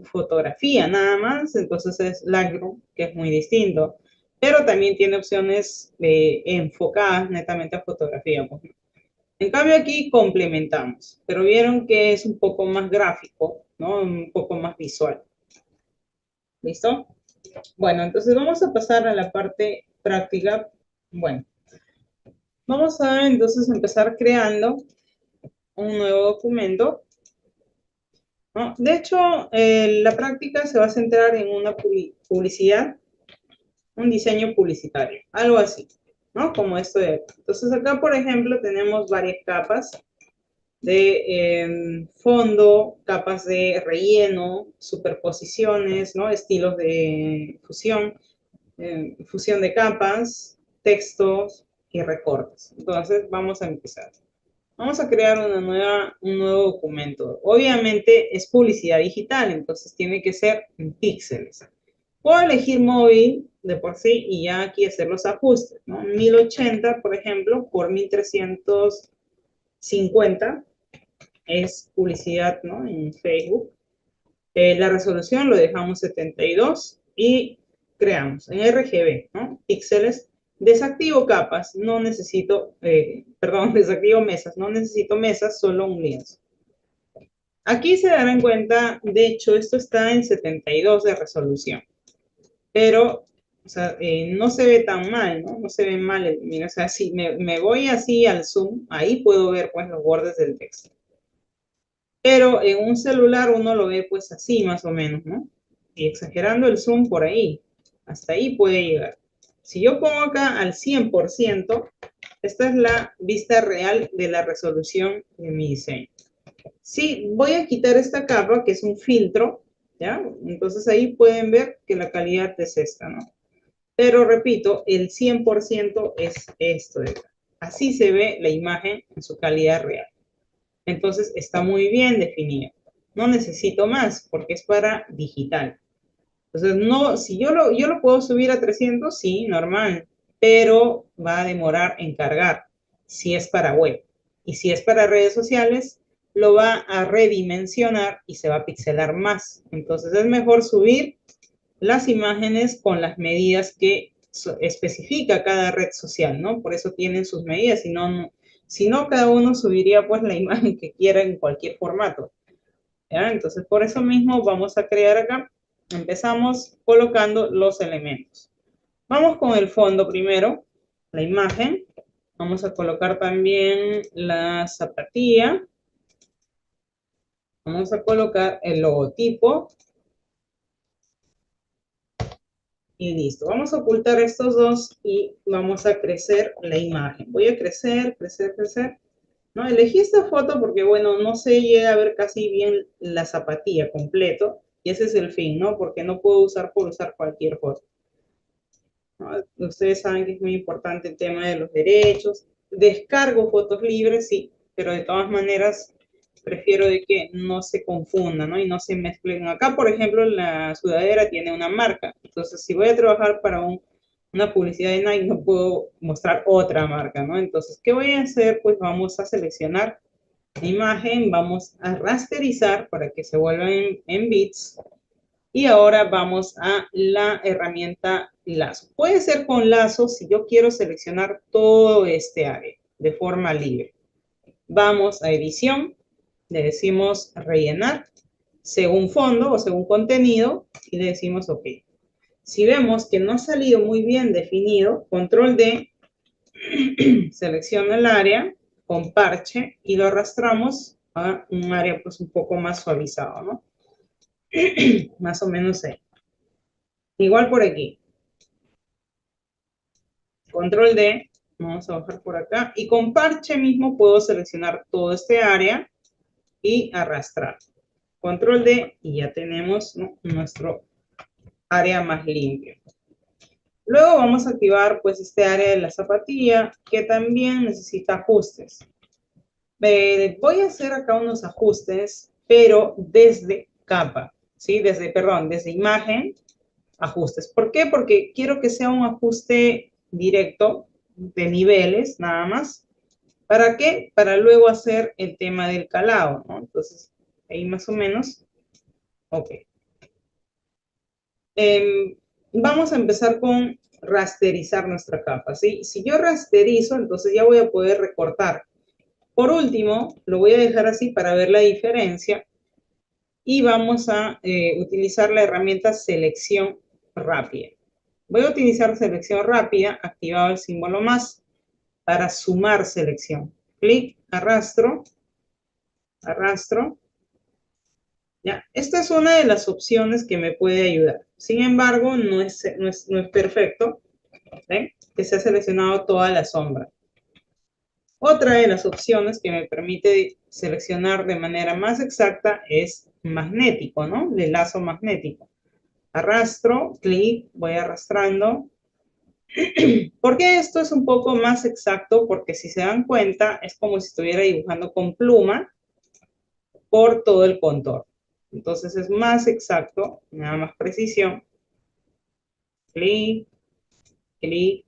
fotografía nada más, entonces es Lightroom, que es muy distinto. Pero también tiene opciones enfocadas netamente a fotografía, pues. En cambio aquí complementamos, pero vieron que es un poco más gráfico, ¿no? Un poco más visual. ¿Listo? Bueno, entonces vamos a pasar a la parte práctica. Bueno, vamos a entonces empezar creando un nuevo documento, ¿no? De hecho, la práctica se va a centrar en una publicidad, un diseño publicitario, algo así, ¿no? Como esto de acá. Entonces acá, por ejemplo, tenemos varias capas de fondo, capas de relleno, superposiciones, ¿no? Estilos de fusión, fusión de capas, textos y recortes. Entonces vamos a empezar. Vamos a crear un nuevo documento. Obviamente es publicidad digital, entonces tiene que ser en píxeles. Puedo elegir móvil de por sí y ya aquí hacer los ajustes, ¿no? 1080, por ejemplo, por 1350 es publicidad, ¿no? En Facebook. La resolución lo dejamos 72 y creamos en RGB, ¿no? Píxeles. Desactivo capas, no necesito, perdón, desactivo mesas, no necesito mesas, solo un lienzo. Aquí se darán cuenta, de hecho, esto está en 72 de resolución, pero, o sea, no se ve tan mal, ¿no? No se ve mal, mira, o sea, si me voy así al zoom, ahí puedo ver, pues, los bordes del texto. Pero en un celular uno lo ve pues así más o menos, ¿no? Y exagerando el zoom por ahí, hasta ahí puede llegar. Si yo pongo acá al 100%, esta es la vista real de la resolución de mi diseño. Si voy a quitar esta capa, que es un filtro, ¿ya? Entonces ahí pueden ver que la calidad es esta, ¿no? Pero repito, el 100% es esto de acá. Así se ve la imagen en su calidad real. Entonces está muy bien definido. No necesito más porque es para digital. Entonces, no, si yo lo puedo subir a 300, sí, normal, pero va a demorar en cargar si es para web. Y si es para redes sociales, lo va a redimensionar y se va a pixelar más. Entonces es mejor subir las imágenes con las medidas que especifica cada red social, ¿no? Por eso tienen sus medidas, si no cada uno subiría pues la imagen que quiera en cualquier formato, ¿ya? Entonces por eso mismo vamos a crear acá, empezamos colocando los elementos. Vamos con el fondo primero, la imagen, vamos a colocar también la zapatilla, vamos a colocar el logotipo, y listo. Vamos a ocultar estos dos y vamos a crecer la imagen. Voy a crecer, crecer, crecer. ¿No? Elegí esta foto porque, bueno, no se llega a ver casi bien la zapatilla completo. Y ese es el fin, ¿no? Porque no puedo usar por usar cualquier foto, ¿no? Ustedes saben que es muy importante el tema de los derechos. Descargo fotos libres, sí, pero de todas maneras prefiero de que no se confundan, ¿no? Y no se mezclen. Acá, por ejemplo, la sudadera tiene una marca. Entonces, si voy a trabajar para una publicidad de Nike, no puedo mostrar otra marca, ¿no? Entonces, ¿qué voy a hacer? Pues vamos a seleccionar la imagen, vamos a rasterizar para que se vuelva en bits. Y ahora vamos a la herramienta lazo. Puede ser con lazo si yo quiero seleccionar todo este área de forma libre. Vamos a edición, le decimos rellenar según fondo o según contenido y le decimos OK. Si vemos que no ha salido muy bien definido, control D, selecciona el área con parche y lo arrastramos a un área pues un poco más suavizado, ¿no? Más o menos ahí. Igual por aquí. Control D, vamos a bajar por acá y con parche mismo puedo seleccionar todo este área y arrastrar. Control D y ya tenemos, ¿no?, nuestro área más limpia. Luego vamos a activar pues este área de la zapatilla que también necesita ajustes. Voy a hacer acá unos ajustes, pero desde capa, ¿sí? Desde imagen, ajustes. ¿Por qué? Porque quiero que sea un ajuste directo de niveles, nada más. ¿Para qué? Para luego hacer el tema del calado, ¿no? Entonces, ahí más o menos Ok. Vamos a empezar con rasterizar nuestra capa, ¿sí? Si yo rasterizo, entonces ya voy a poder recortar. Por último, lo voy a dejar así para ver la diferencia y vamos a utilizar la herramienta selección rápida. Voy a utilizar selección rápida, activado el símbolo más, para sumar selección. Clic, arrastro, arrastro. Ya, esta es una de las opciones que me puede ayudar. Sin embargo, no es perfecto. ¿Ven? Que se ha seleccionado toda la sombra. Otra de las opciones que me permite seleccionar de manera más exacta es magnético, ¿no? El lazo magnético. Arrastro, clic, voy arrastrando. ¿Por qué esto es un poco más exacto? Porque si se dan cuenta, es como si estuviera dibujando con pluma por todo el contorno. Entonces es más exacto, me da más precisión. Clic, clic,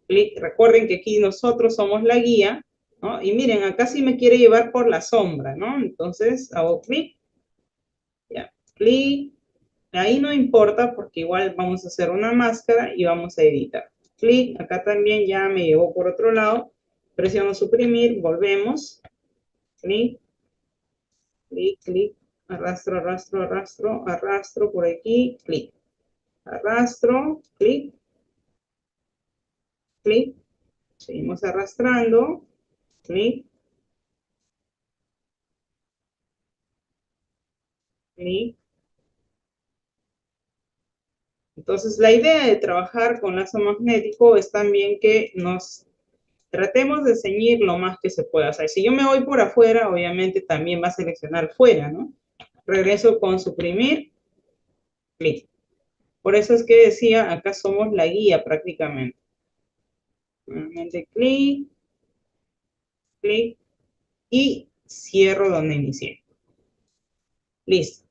clic. Recuerden que aquí nosotros somos la guía, ¿no? Y miren, acá sí me quiere llevar por la sombra, ¿no? Entonces hago clic, ya, clic. Ahí no importa porque igual vamos a hacer una máscara y vamos a editar. Clic, acá también ya me llevó por otro lado. Presiono suprimir, volvemos. Clic, clic, clic. Arrastro, arrastro, arrastro, arrastro por aquí, clic. Arrastro, clic, clic. Seguimos arrastrando, clic, clic. Entonces, la idea de trabajar con lazo magnético es también que nos tratemos de ceñir lo más que se pueda. O sea, si yo me voy por afuera, obviamente también va a seleccionar fuera, ¿no? Regreso con suprimir, clic. Por eso es que decía, acá somos la guía prácticamente. Nuevamente clic, clic y cierro donde inicié. Listo.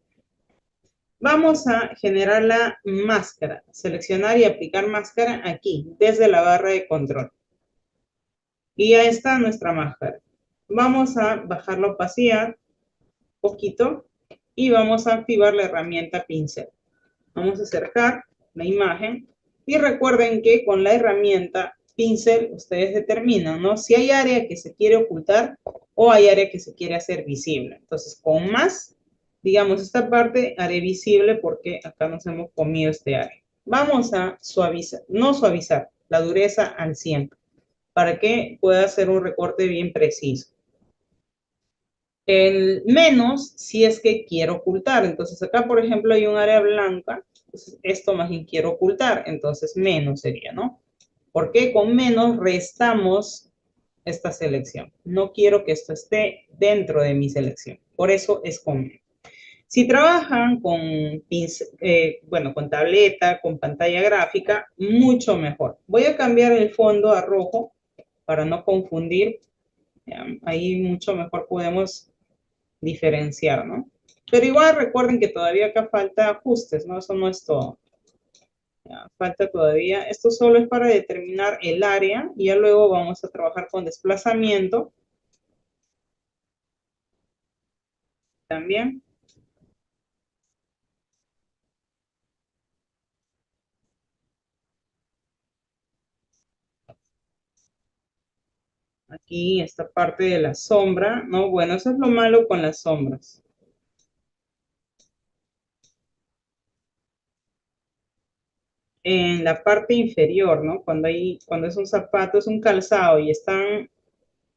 Vamos a generar la máscara. Seleccionar y aplicar máscara aquí, desde la barra de control. Y ya está nuestra máscara. Vamos a bajar la opacidad un poquito y vamos a activar la herramienta pincel. Vamos a acercar la imagen y recuerden que con la herramienta pincel ustedes determinan, ¿no? Si hay área que se quiere ocultar o hay área que se quiere hacer visible. Entonces, con más, digamos, esta parte haré visible porque acá nos hemos comido este área. Vamos a suavizar, no suavizar, la dureza al 100 para que pueda hacer un recorte bien preciso. El menos si es que quiero ocultar. Entonces acá, por ejemplo, hay un área blanca. Entonces, esto más bien quiero ocultar. Entonces menos sería, ¿no? Porque con menos restamos esta selección. No quiero que esto esté dentro de mi selección. Por eso es con menos. Si trabajan con, bueno, con tableta, con pantalla gráfica, mucho mejor. Voy a cambiar el fondo a rojo para no confundir. Ahí mucho mejor podemos diferenciar, ¿no? Pero igual recuerden que todavía acá falta ajustes, ¿no? Eso no es todo. Ya, falta todavía. Esto solo es para determinar el área y ya luego vamos a trabajar con desplazamiento. También. Aquí esta parte de la sombra, ¿no? Bueno, eso es lo malo con las sombras. En la parte inferior, ¿no? Cuando es un zapato, es un calzado y están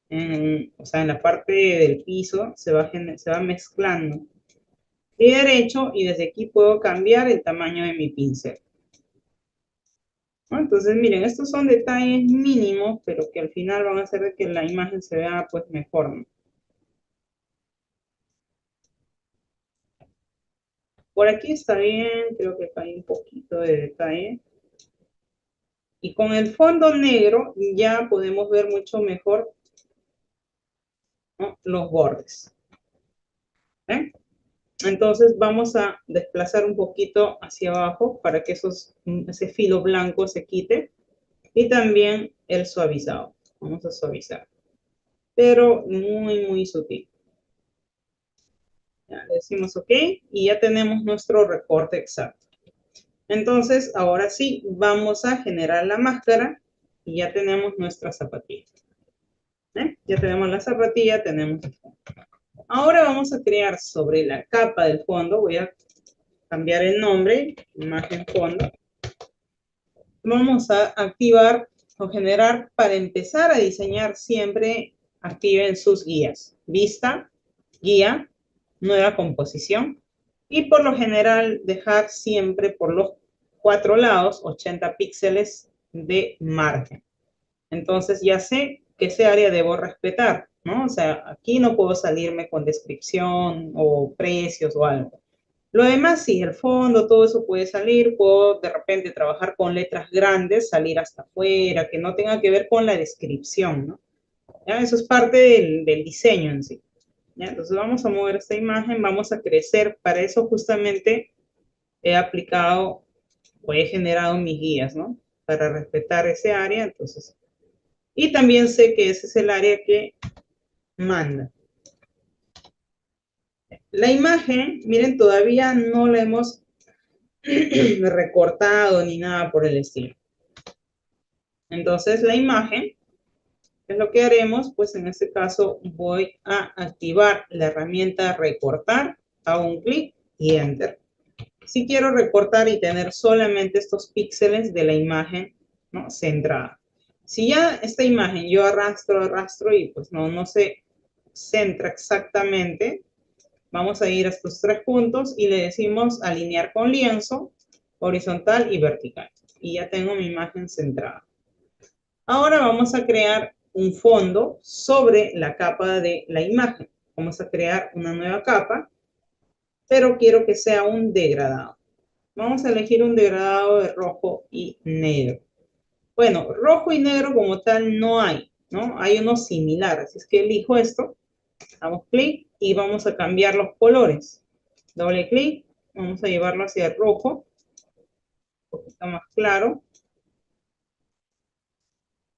o sea, en la parte del piso se va mezclando. Clic derecho y desde aquí puedo cambiar el tamaño de mi pincel. ¿No? Entonces, miren, estos son detalles mínimos, pero que al final van a hacer que la imagen se vea pues mejor, ¿no? Por aquí está bien, creo que acá hay un poquito de detalle. Y con el fondo negro ya podemos ver mucho mejor, ¿no? Los bordes. ¿Eh? Entonces vamos a desplazar un poquito hacia abajo para que ese filo blanco se quite. Y también el suavizado. Vamos a suavizar. Pero muy, muy sutil. Ya, le decimos OK y ya tenemos nuestro recorte exacto. Entonces, ahora sí, vamos a generar la máscara y ya tenemos nuestra zapatilla. Ya tenemos la zapatilla, tenemos el fondo. Ahora vamos a crear sobre la capa del fondo, voy a cambiar el nombre, imagen fondo. Vamos a activar o generar, para empezar a diseñar siempre, activen sus guías. Vista, guía, nueva composición. Y por lo general dejar siempre por los 4 lados 80 píxeles de margen. Entonces ya sé que ese área debo respetar, ¿no? O sea, aquí no puedo salirme con descripción o precios o algo. Lo demás, sí, el fondo, todo eso puede salir. Puedo de repente trabajar con letras grandes, salir hasta afuera, que no tenga que ver con la descripción, ¿no? ¿Ya? Eso es parte del diseño en sí. ¿Ya? Entonces vamos a mover esta imagen, vamos a crecer. Para eso justamente he aplicado o he generado mis guías, ¿no? Para respetar ese área, entonces. Y también sé que ese es el área que manda. La imagen, miren, todavía no la hemos recortado ni nada por el estilo. Entonces la imagen, es lo que haremos, pues en este caso voy a activar la herramienta recortar, hago un clic y enter. Si quiero recortar y tener solamente estos píxeles de la imagen, ¿no?, centrada. Si ya esta imagen yo arrastro y pues no se centra exactamente, vamos a ir a estos 3 puntos y le decimos alinear con lienzo, horizontal y vertical. Y ya tengo mi imagen centrada. Ahora vamos a crear un fondo sobre la capa de la imagen. Vamos a crear una nueva capa, pero quiero que sea un degradado. Vamos a elegir un degradado de rojo y negro. Bueno, rojo y negro como tal no hay, ¿no? Hay uno similar, así es que elijo esto, damos clic y vamos a cambiar los colores. Doble clic, vamos a llevarlo hacia el rojo, un poquito más claro.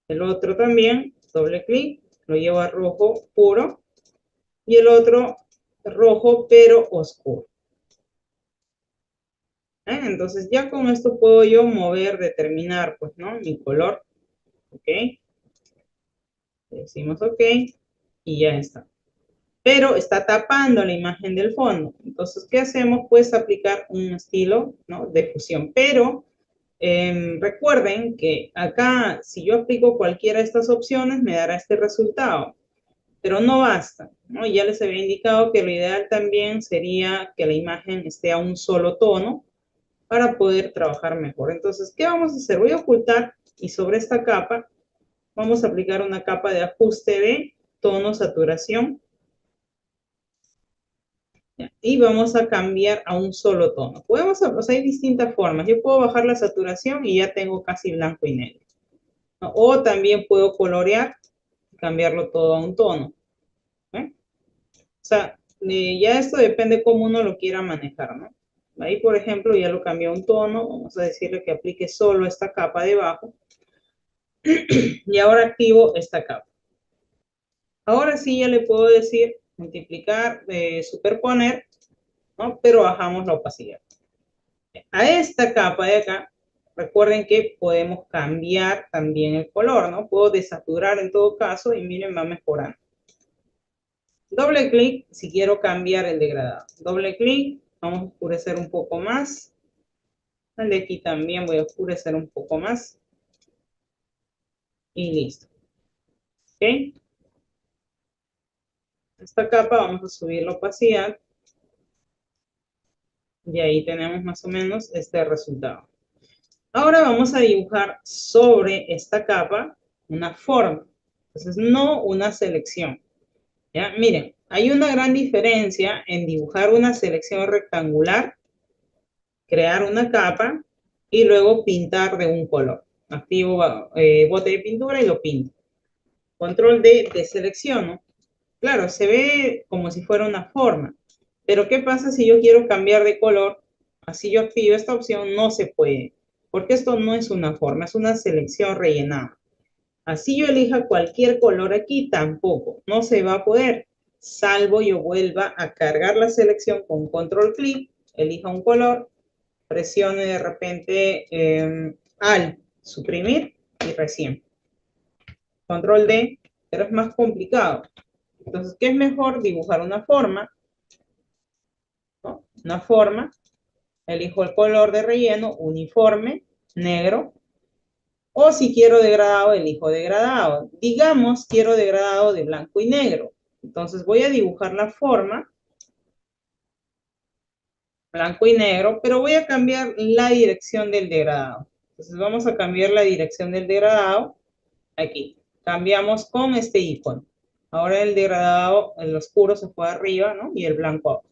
El otro también, doble clic, lo llevo a rojo puro. Y el otro rojo pero oscuro. Entonces ya con esto puedo yo mover, determinar, pues, ¿no?, mi color. Ok. Decimos OK y ya está. Pero está tapando la imagen del fondo. Entonces, ¿qué hacemos? Pues aplicar un estilo, ¿no?, de fusión. Pero recuerden que acá, si yo aplico cualquiera de estas opciones, me dará este resultado. Pero no basta, ¿no? Ya les había indicado que lo ideal también sería que la imagen esté a un solo tono para poder trabajar mejor. Entonces, ¿qué vamos a hacer? Voy a ocultar y sobre esta capa vamos a aplicar una capa de ajuste de tono, saturación. Y vamos a cambiar a un solo tono. Podemos, o sea, hay distintas formas. Yo puedo bajar la saturación y ya tengo casi blanco y negro, ¿no? O también puedo colorear y cambiarlo todo a un tono. ¿Eh? O sea, ya esto depende cómo uno lo quiera manejar, ¿no? Ahí, por ejemplo, ya lo cambié a un tono. Vamos a decirle que aplique solo esta capa debajo. Y ahora activo esta capa. Ahora sí ya le puedo decir multiplicar, superponer, ¿no? Pero bajamos la opacidad. A esta capa de acá, recuerden que podemos cambiar también el color, ¿no? Puedo desaturar en todo caso y miren, va mejorando. Doble clic si quiero cambiar el degradado. Doble clic, vamos a oscurecer un poco más. El de aquí también voy a oscurecer un poco más. Y listo. ¿Ok? Esta capa vamos a subir la opacidad. Y ahí tenemos más o menos este resultado. Ahora vamos a dibujar sobre esta capa una forma. Entonces, no una selección. ¿Ya? Miren, hay una gran diferencia en dibujar una selección rectangular, crear una capa y luego pintar de un color. Activo bote de pintura y lo pinto. Control D, deselecciono. Claro, se ve como si fuera una forma. Pero ¿qué pasa si yo quiero cambiar de color? Así yo activo esta opción, no se puede. Porque esto no es una forma, es una selección rellenada. Así yo elija cualquier color aquí, tampoco. No se va a poder. salvo yo vuelva a cargar la selección con control clic, elija un color, presione de repente al suprimir y recién. Control D, pero es más complicado. Entonces, ¿qué es mejor? Dibujar una forma, ¿no? Una forma, elijo el color de relleno, uniforme, negro, o si quiero degradado, elijo degradado. Digamos, quiero degradado de blanco y negro. Entonces voy a dibujar la forma, blanco y negro, pero voy a cambiar la dirección del degradado. Entonces vamos a cambiar la dirección del degradado aquí. Cambiamos con este icono. Ahora el degradado, el oscuro se fue arriba, ¿no? Y el blanco abajo.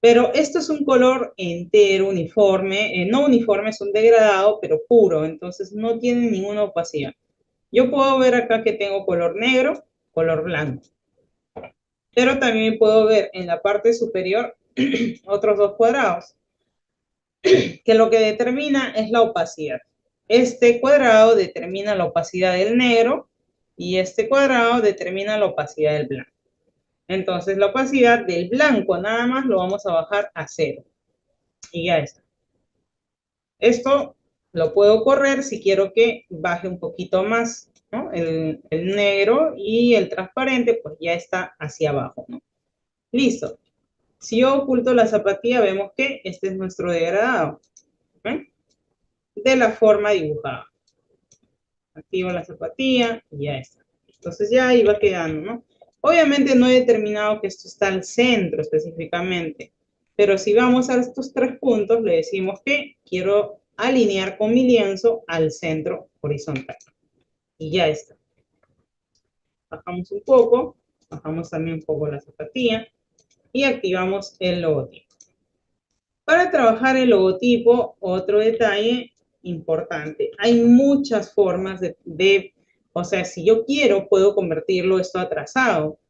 Pero esto es un color entero, uniforme. No uniforme, es un degradado, pero puro. Entonces no tiene ninguna opacidad. Yo puedo ver acá que tengo color negro, color blanco. Pero también puedo ver en la parte superior otros dos cuadrados, que lo que determina es la opacidad. Este cuadrado determina la opacidad del negro y este cuadrado determina la opacidad del blanco. Entonces la opacidad del blanco nada más lo vamos a bajar a 0. Y ya está. Esto lo puedo correr si quiero que baje un poquito más, ¿no? El negro y el transparente pues ya está hacia abajo, ¿no? Listo. Si yo oculto la zapatilla, vemos que este es nuestro degradado, ¿eh? De la forma dibujada. Activo la zapatilla y ya está. Entonces ya ahí va quedando, ¿no? Obviamente no he determinado que esto está al centro específicamente, pero si vamos a estos tres puntos, le decimos que quiero alinear con mi lienzo al centro horizontal. Y ya está. Bajamos un poco, bajamos también un poco la zapatilla y activamos el logotipo. Para trabajar el logotipo, otro detalle importante. Hay muchas formas o sea, si yo quiero, puedo convertirlo esto a trazado,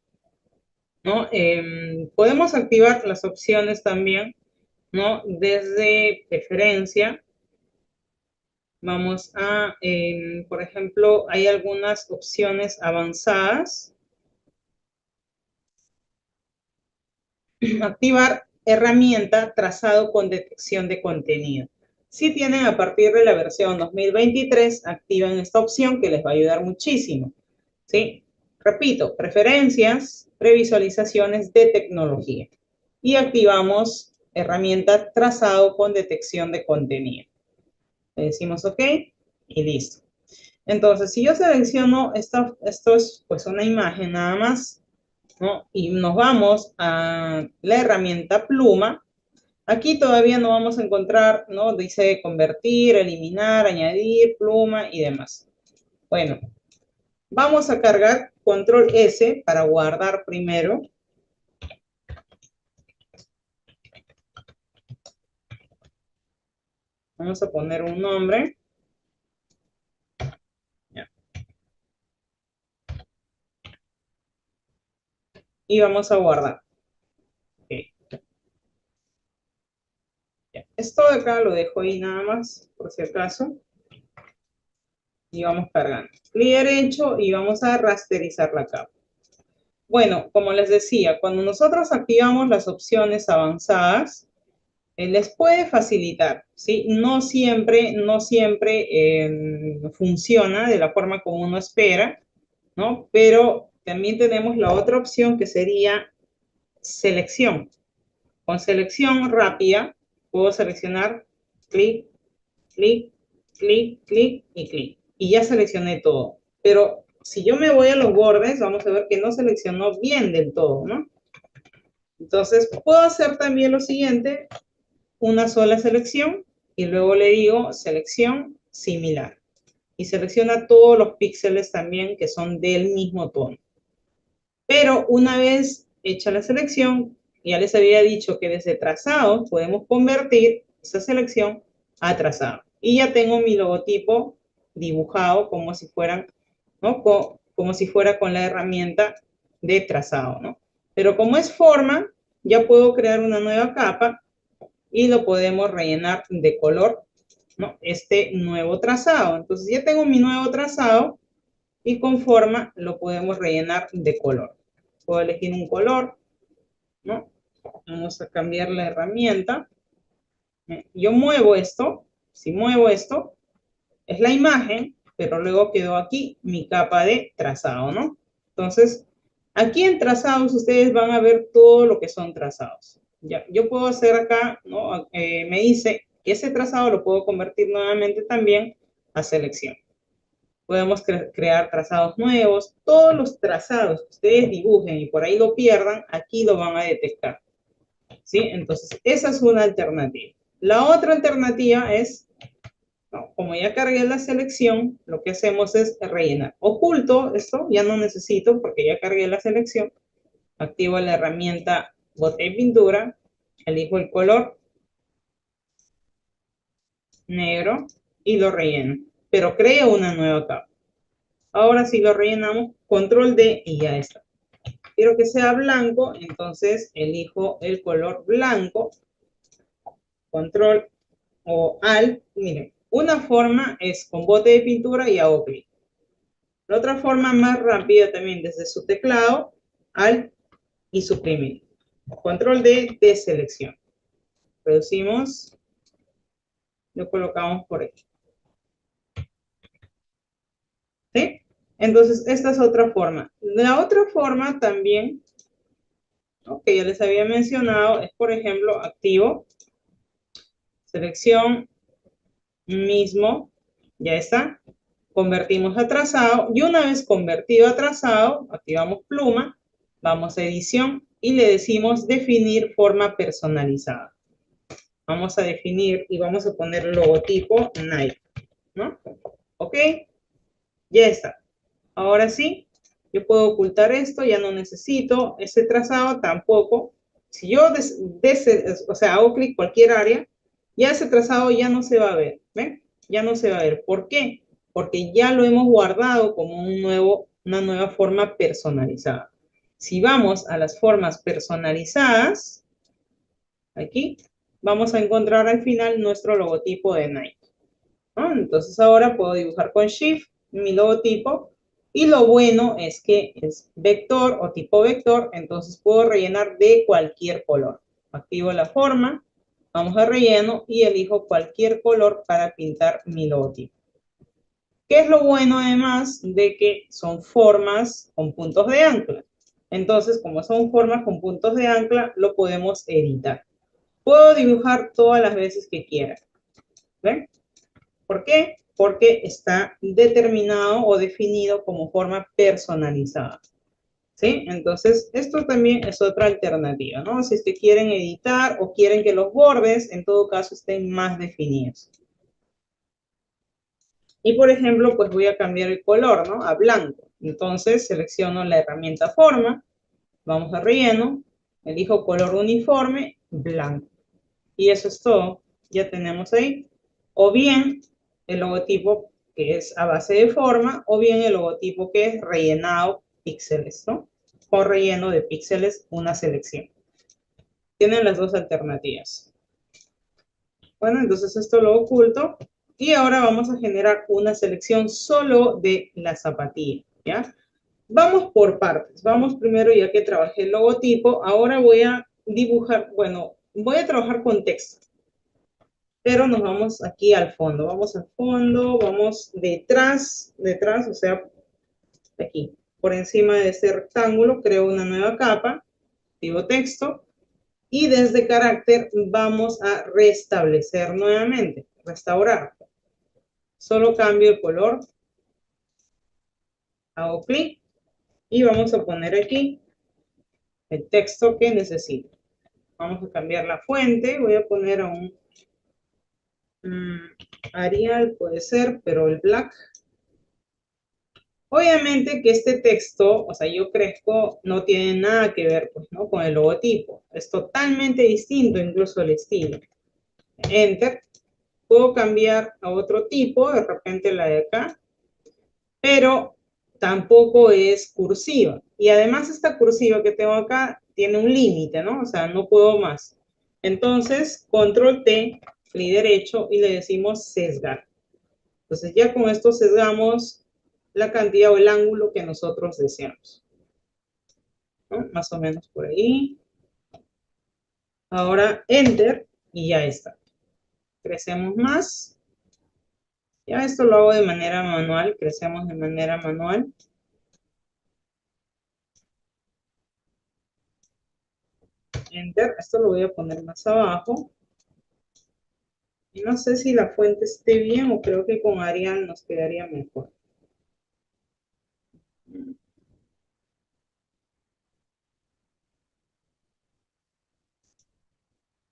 ¿no? Podemos activar las opciones también, ¿no? Desde preferencia, vamos a, por ejemplo, hay algunas opciones avanzadas. Activar herramienta trazado con detección de contenido. Si tienen a partir de la versión 2023, activen esta opción que les va a ayudar muchísimo. ¿Sí? Repito, preferencias, previsualizaciones de tecnología. Y activamos herramienta trazado con detección de contenido. Le decimos OK y listo. Entonces, si yo selecciono esto es pues una imagen nada más, ¿no? Y nos vamos a la herramienta pluma. Aquí todavía no vamos a encontrar, ¿no? Dice convertir, eliminar, añadir, pluma y demás. Bueno, vamos a cargar control S para guardar primero. Vamos a poner un nombre. Ya. Y vamos a guardar. Okay. Ya. Esto de acá lo dejo ahí nada más, por si acaso. Y vamos cargando. Clic derecho y vamos a rasterizar la capa. Bueno, como les decía, cuando nosotros activamos las opciones avanzadas, les puede facilitar, ¿sí? No siempre funciona de la forma como uno espera, ¿no? Pero también tenemos la otra opción que sería selección. Con selección rápida puedo seleccionar clic, clic, clic, clic y clic. Y ya seleccioné todo. Pero si yo me voy a los bordes, vamos a ver que no seleccionó bien del todo, ¿no? Entonces, puedo hacer también lo siguiente, una sola selección y luego le digo selección similar. Y selecciona todos los píxeles también que son del mismo tono. Pero una vez hecha la selección, ya les había dicho que desde trazado podemos convertir esa selección a trazado. Y ya tengo mi logotipo dibujado como si fueran, ¿no? Como si fuera con la herramienta de trazado, ¿no? Pero como es forma, ya puedo crear una nueva capa y lo podemos rellenar de color, ¿no? Este nuevo trazado. Entonces ya tengo mi nuevo trazado y con forma lo podemos rellenar de color. Puedo elegir un color, ¿no? Vamos a cambiar la herramienta. Yo muevo esto. Si muevo esto, es la imagen, pero luego quedó aquí mi capa de trazado, ¿no? Entonces, aquí en trazados ustedes van a ver todo lo que son trazados. Ya, yo puedo hacer acá, ¿no? Me dice que ese trazado lo puedo convertir nuevamente también a selección. Podemos crear trazados nuevos. Todos los trazados que ustedes dibujen y por ahí lo pierdan, aquí lo van a detectar. ¿Sí? Entonces, esa es una alternativa. La otra alternativa es, no, como ya cargué la selección, lo que hacemos es rellenar. Oculto esto, ya no necesito porque ya cargué la selección. Activo la herramienta bote de pintura, elijo el color negro y lo relleno. Pero creo una nueva capa. Ahora si lo rellenamos, control D y ya está. Quiero que sea blanco, entonces elijo el color blanco, control o alt. Miren, una forma es con bote de pintura y hago clic. La otra forma más rápida también desde su teclado, alt y suprimir. Control D de selección. Reducimos, lo colocamos por aquí. ¿Sí? Entonces, esta es otra forma. La otra forma también, ¿no?, que ya les había mencionado, es, por ejemplo, activo, selección, mismo, ya está. Convertimos a trazado y una vez convertido a trazado, activamos pluma, vamos a edición y le decimos definir forma personalizada. Vamos a definir y vamos a poner logotipo Nike, ¿no? Ok, ya está. Ahora sí, yo puedo ocultar esto, ya no necesito ese trazado tampoco. Si yo hago clic cualquier área, ya ese trazado ya no se va a ver, ¿ven? Ya no se va a ver. ¿Por qué? Porque ya lo hemos guardado como una nueva forma personalizada. Si vamos a las formas personalizadas, aquí, vamos a encontrar al final nuestro logotipo de Nike, ¿no? Entonces ahora puedo dibujar con Shift mi logotipo y lo bueno es que es vector o tipo vector, entonces puedo rellenar de cualquier color. Activo la forma, vamos a relleno y elijo cualquier color para pintar mi logotipo. ¿Qué es lo bueno además de que son formas con puntos de ancla? Entonces, como son formas con puntos de ancla, lo podemos editar. Puedo dibujar todas las veces que quiera. ¿Ven? ¿Por qué? Porque está determinado o definido como forma personalizada. ¿Sí? Entonces, esto también es otra alternativa, ¿no? Si es que quieren editar o quieren que los bordes, en todo caso, estén más definidos. Y, por ejemplo, pues voy a cambiar el color, ¿no? A blanco. Entonces, selecciono la herramienta forma, vamos a relleno, elijo color uniforme, blanco. Y eso es todo. Ya tenemos ahí. O bien el logotipo que es a base de forma, o bien el logotipo que es rellenado píxeles, ¿no? O relleno de píxeles, una selección. Tienen las dos alternativas. Bueno, entonces esto lo oculto. Y ahora vamos a generar una selección solo de la zapatilla, ¿ya? Vamos por partes. Vamos primero, ya que trabajé el logotipo, ahora voy a dibujar, bueno, voy a trabajar con texto. Pero nos vamos aquí al fondo. Vamos al fondo, vamos detrás, o sea, aquí. Por encima de este rectángulo creo una nueva capa, activo texto, y desde carácter vamos a restablecer nuevamente, restaurar. Solo cambio el color, hago clic y vamos a poner aquí el texto que necesito. Vamos a cambiar la fuente, voy a poner a un Arial, puede ser, pero el black. Obviamente que este texto, o sea, yo crezco, no tiene nada que ver, pues, ¿no?, con el logotipo. Es totalmente distinto, incluso el estilo. Enter. Puedo cambiar a otro tipo, de repente la de acá, pero tampoco es cursiva. Y además esta cursiva que tengo acá tiene un límite, ¿no? O sea, no puedo más. Entonces, control T, clic derecho, y le decimos sesgar. Entonces ya con esto sesgamos la cantidad o el ángulo que nosotros deseamos. ¿no? Más o menos por ahí. Ahora Enter y ya está. Crecemos más. Ya esto lo hago de manera manual, crecemos de manera manual. Enter, esto lo voy a poner más abajo. Y no sé si la fuente esté bien o creo que con Arial nos quedaría mejor.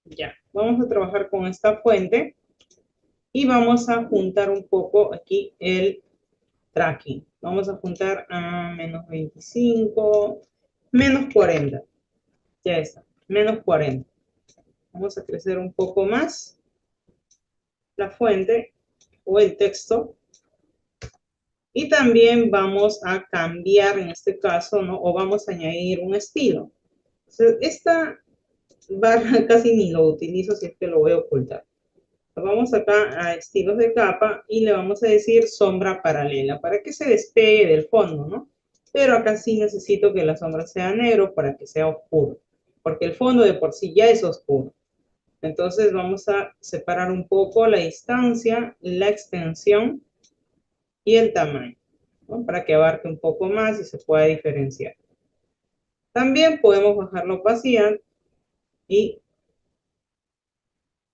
Ya, vamos a trabajar con esta fuente y vamos a juntar un poco aquí el tracking. Vamos a juntar a menos 25, menos 40. Ya está, menos 40. Vamos a crecer un poco más la fuente o el texto. Y también vamos a cambiar en este caso, ¿no? O vamos a añadir un estilo. Entonces, esta barra casi ni lo utilizo si es que lo voy a ocultar. Vamos acá a estilos de capa y le vamos a decir sombra paralela para que se despegue del fondo, ¿no? Pero acá sí necesito que la sombra sea negro para que sea oscuro, porque el fondo de por sí ya es oscuro. Entonces vamos a separar un poco la distancia, la extensión y el tamaño, ¿no? Para que abarque un poco más y se pueda diferenciar. También podemos bajar la opacidad y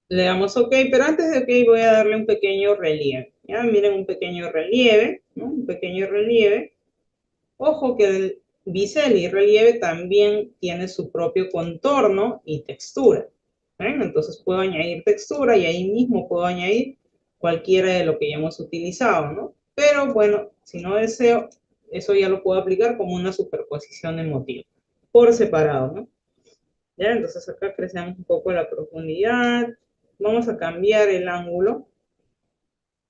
le damos OK, pero antes de OK voy a darle un pequeño relieve. ¿Ya? Miren, un pequeño relieve, ¿no? Un pequeño relieve. Ojo que el bisel y relieve también tiene su propio contorno y textura. ¿Ven? Entonces puedo añadir textura y ahí mismo puedo añadir cualquiera de lo que ya hemos utilizado, ¿no? Pero bueno, si no deseo, eso ya lo puedo aplicar como una superposición de motivo, por separado, ¿no? ¿Ya? Entonces acá crecemos un poco la profundidad. Vamos a cambiar el ángulo,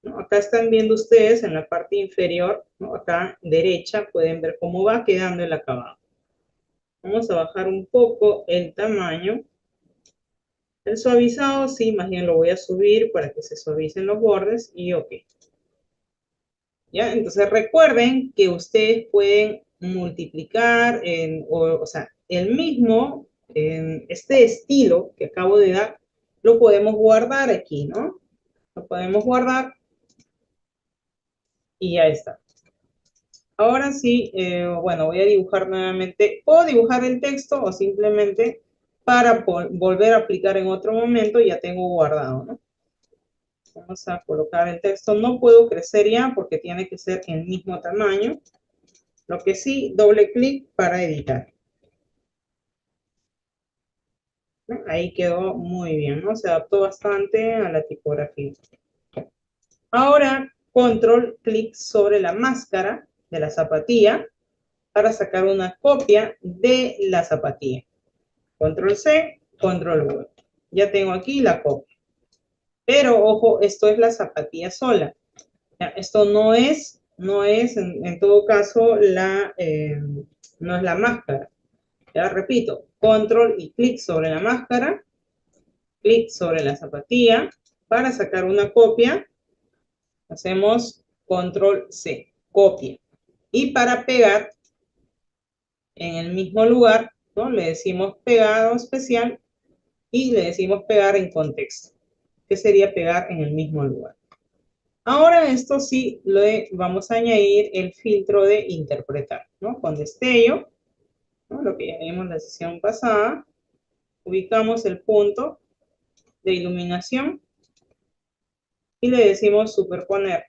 ¿no? Acá están viendo ustedes en la parte inferior, ¿no? Acá derecha, pueden ver cómo va quedando el acabado. Vamos a bajar un poco el tamaño. El suavizado, sí, más bien lo voy a subir para que se suavicen los bordes y OK. ¿Ya? Entonces recuerden que ustedes pueden multiplicar, o sea, el mismo, este estilo que acabo de dar, lo podemos guardar aquí, ¿no? Lo podemos guardar y ya está. Ahora sí, bueno, voy a dibujar nuevamente. Puedo dibujar el texto o simplemente para volver a aplicar en otro momento ya tengo guardado, ¿no? Vamos a colocar el texto. No puedo crecer ya porque tiene que ser el mismo tamaño. Lo que sí, doble clic para editar. ¿No? Ahí quedó muy bien, ¿no? Se adaptó bastante a la tipografía. Ahora, control clic sobre la máscara de la zapatilla para sacar una copia de la zapatilla. Control C, control V. Ya tengo aquí la copia. Pero, ojo, esto es la zapatilla sola. Esto no es en todo caso, no es la máscara. Ya repito, control y clic sobre la máscara, clic sobre la zapatilla. Para sacar una copia, hacemos control C, copia. Y para pegar en el mismo lugar, ¿no? Le decimos pegado especial y le decimos pegar en contexto, que sería pegar en el mismo lugar. Ahora esto sí le vamos a añadir el filtro de interpretar, ¿no? Con destello, ¿no? Lo que ya vimos en la sesión pasada, ubicamos el punto de iluminación y le decimos superponer.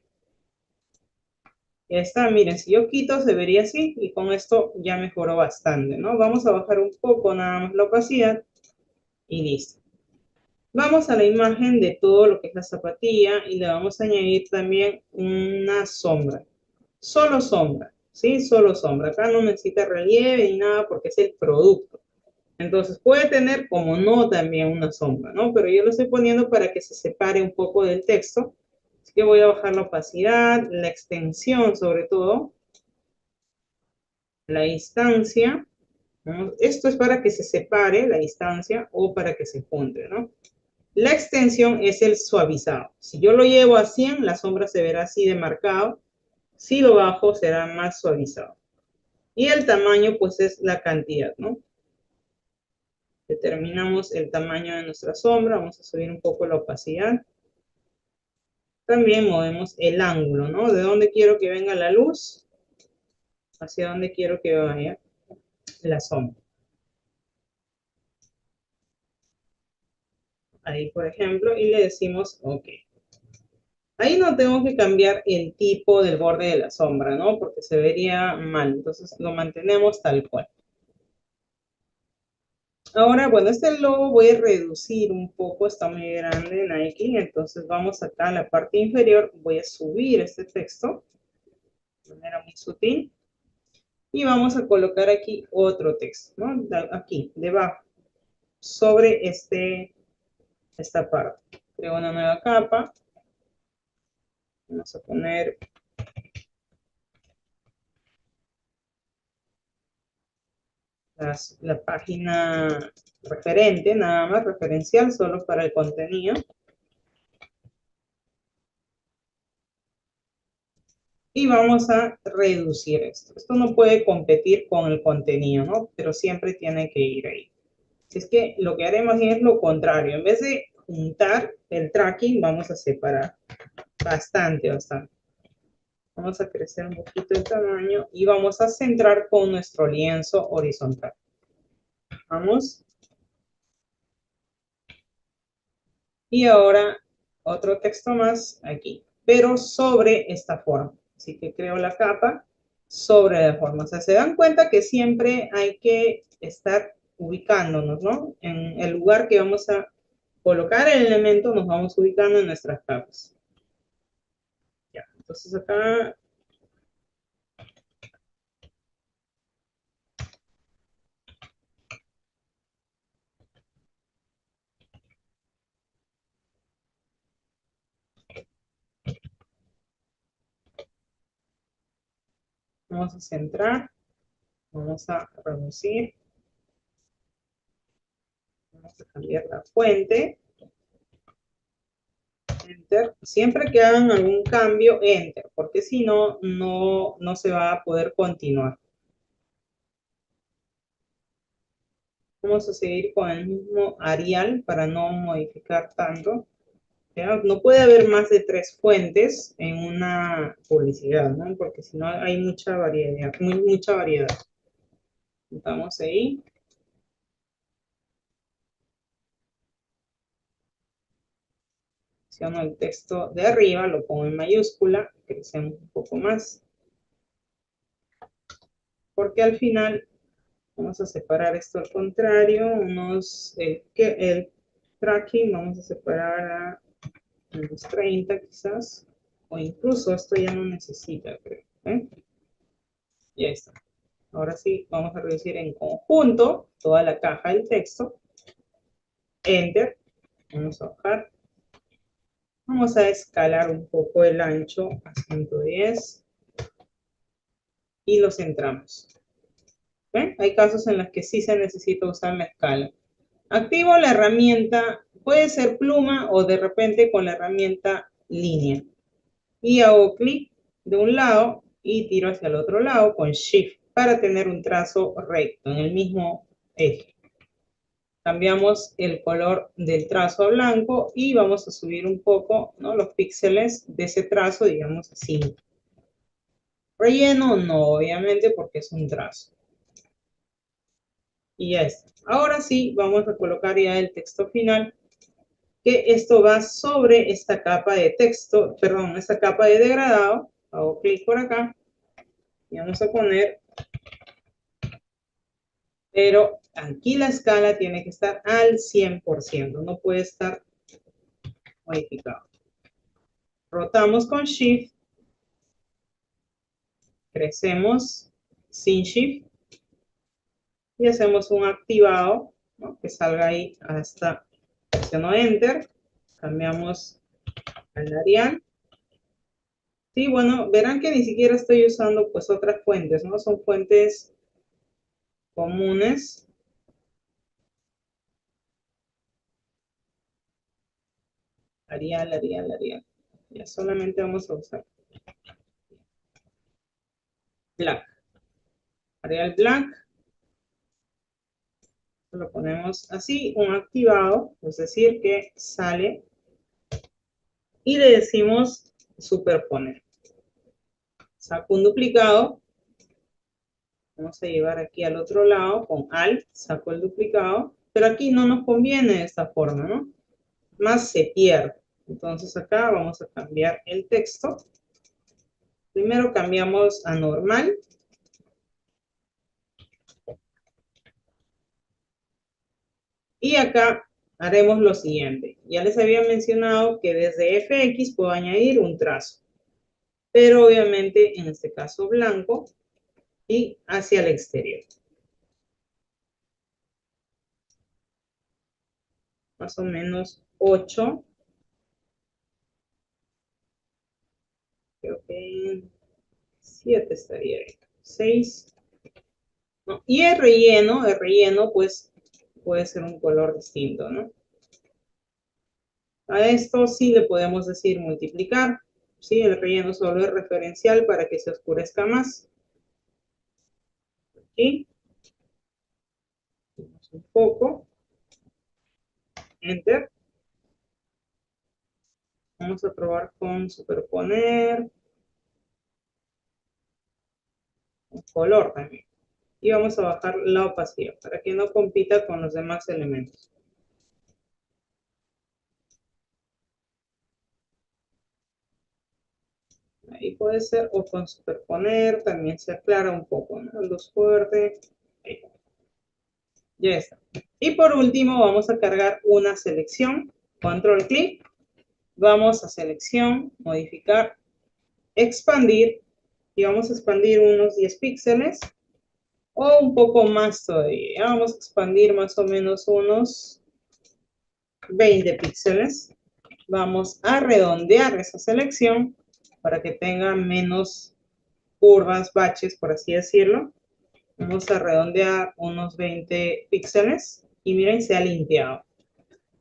Ya está, miren, si yo quito se vería así y con esto ya mejoró bastante, ¿no? Vamos a bajar un poco nada más la opacidad y listo. Vamos a la imagen de todo lo que es la zapatilla y le vamos a añadir también una sombra. Solo sombra, ¿sí? Solo sombra. Acá no necesita relieve ni nada porque es el producto. Entonces puede tener como no también una sombra, ¿no? Pero yo lo estoy poniendo para que se separe un poco del texto. Así que voy a bajar la opacidad, la extensión sobre todo, la distancia, ¿no? Esto es para que se separe la distancia o para que se junte, ¿no? La extensión es el suavizado. Si yo lo llevo a 100, la sombra se verá así de marcado. Si lo bajo, será más suavizado. Y el tamaño, pues, es la cantidad, ¿no? Determinamos el tamaño de nuestra sombra. Vamos a subir un poco la opacidad. También movemos el ángulo, ¿no? De dónde quiero que venga la luz, hacia dónde quiero que vaya la sombra. Ahí, por ejemplo, y le decimos OK. Ahí no tengo que cambiar el tipo del borde de la sombra, ¿no? Porque se vería mal. Entonces lo mantenemos tal cual. Ahora, bueno, este logo voy a reducir un poco, está muy grande Nike, entonces vamos acá a la parte inferior, voy a subir este texto de manera muy sutil y vamos a colocar aquí otro texto, ¿no? Aquí, debajo, sobre esta parte. Creo una nueva capa, vamos a poner la página referente, nada más, referencial, solo para el contenido. Y vamos a reducir esto. Esto no puede competir con el contenido, ¿no? Pero siempre tiene que ir ahí. Es que lo que haremos es lo contrario. En vez de juntar el tracking, vamos a separar bastante, bastante. Vamos a crecer un poquito el tamaño y vamos a centrar con nuestro lienzo horizontal. Vamos. Y ahora otro texto más aquí, pero sobre esta forma. Así que creo la capa sobre la forma. O sea, se dan cuenta que siempre hay que estar ubicándonos, ¿no? En el lugar que vamos a colocar el elemento, nos vamos ubicando en nuestras capas. Ya, entonces acá vamos a centrar, vamos a reducir, vamos a cambiar la fuente. Enter. Siempre que hagan algún cambio, Enter, porque si no, no se va a poder continuar. Vamos a seguir con el mismo Arial para no modificar tanto. ¿Ya? No puede haber más de 3 fuentes en una publicidad, ¿no? Porque si no hay mucha variedad, mucha variedad. Vamos ahí. Selecciono el texto de arriba, lo pongo en mayúscula, crecemos un poco más. Porque al final vamos a separar esto al contrario, el tracking vamos a separar a unos 30 quizás, o incluso esto ya no necesita, creo. ¿Eh? Y ahí está. Ahora sí, vamos a reducir en conjunto toda la caja del texto. Enter. Vamos a bajar. Vamos a escalar un poco el ancho a 110 y lo centramos. ¿Ven? Hay casos en los que sí se necesita usar la escala. Activo la herramienta, puede ser pluma o de repente con la herramienta línea. Y hago clic de un lado y tiro hacia el otro lado con Shift para tener un trazo recto en el mismo eje. Cambiamos el color del trazo a blanco y vamos a subir un poco, ¿no?, los píxeles de ese trazo, digamos así. Relleno no, obviamente, porque es un trazo. Y ya está. Ahora sí, vamos a colocar ya el texto final, que esto va sobre esta capa de texto, perdón, esta capa de degradado. Hago clic por acá y vamos a poner, pero aquí la escala tiene que estar al 100%, no puede estar modificado. Rotamos con Shift, crecemos sin Shift y hacemos un activado, ¿no?, que salga ahí hasta, presiono Enter, cambiamos al Arial. Sí, bueno, verán que ni siquiera estoy usando pues otras fuentes, ¿no? Son fuentes comunes. Arial, Arial, Arial. Ya solamente vamos a usar Black. Arial Black, lo ponemos así, un activado, es decir, que sale y le decimos superponer. Saco un duplicado, vamos a llevar aquí al otro lado con Alt, saco el duplicado, pero aquí no nos conviene de esta forma, ¿no? Más se pierde. Entonces acá vamos a cambiar el texto. Primero cambiamos a normal. Y acá haremos lo siguiente. Ya les había mencionado que desde FX puedo añadir un trazo, pero obviamente en este caso blanco y hacia el exterior. Más o menos 8. Creo que 7 estaría bien. 6. No. Y el relleno pues puede ser un color distinto, ¿no? A esto sí le podemos decir multiplicar. Sí, el relleno solo es referencial para que se oscurezca más. Aquí. Un poco. Enter. Vamos a probar con superponer. Un color también. Y vamos a bajar la opacidad para que no compita con los demás elementos. Ahí puede ser, o con superponer, también se aclara un poco, ¿no? Luz fuerte. Ahí. Ya está. Y por último vamos a cargar una selección. Control clic. Vamos a selección, modificar, expandir. Y vamos a expandir unos 10 píxeles. O un poco más todavía. Vamos a expandir más o menos unos 20 píxeles. Vamos a redondear esa selección para que tenga menos curvas, baches, por así decirlo. Vamos a redondear unos 20 píxeles y miren, se ha limpiado.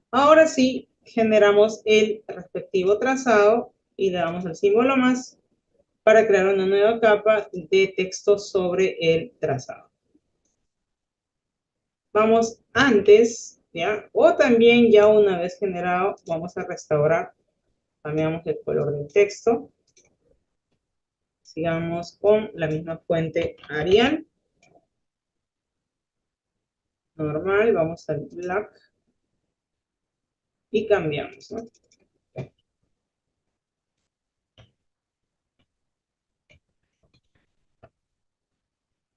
Ahora sí, generamos el respectivo trazado y le damos el símbolo más para crear una nueva capa de texto sobre el trazado. Vamos antes, ¿ya? O también ya una vez generado, vamos a restaurar. Cambiamos el color del texto. Sigamos con la misma fuente Arial. Normal, vamos al black. Y cambiamos, ¿no?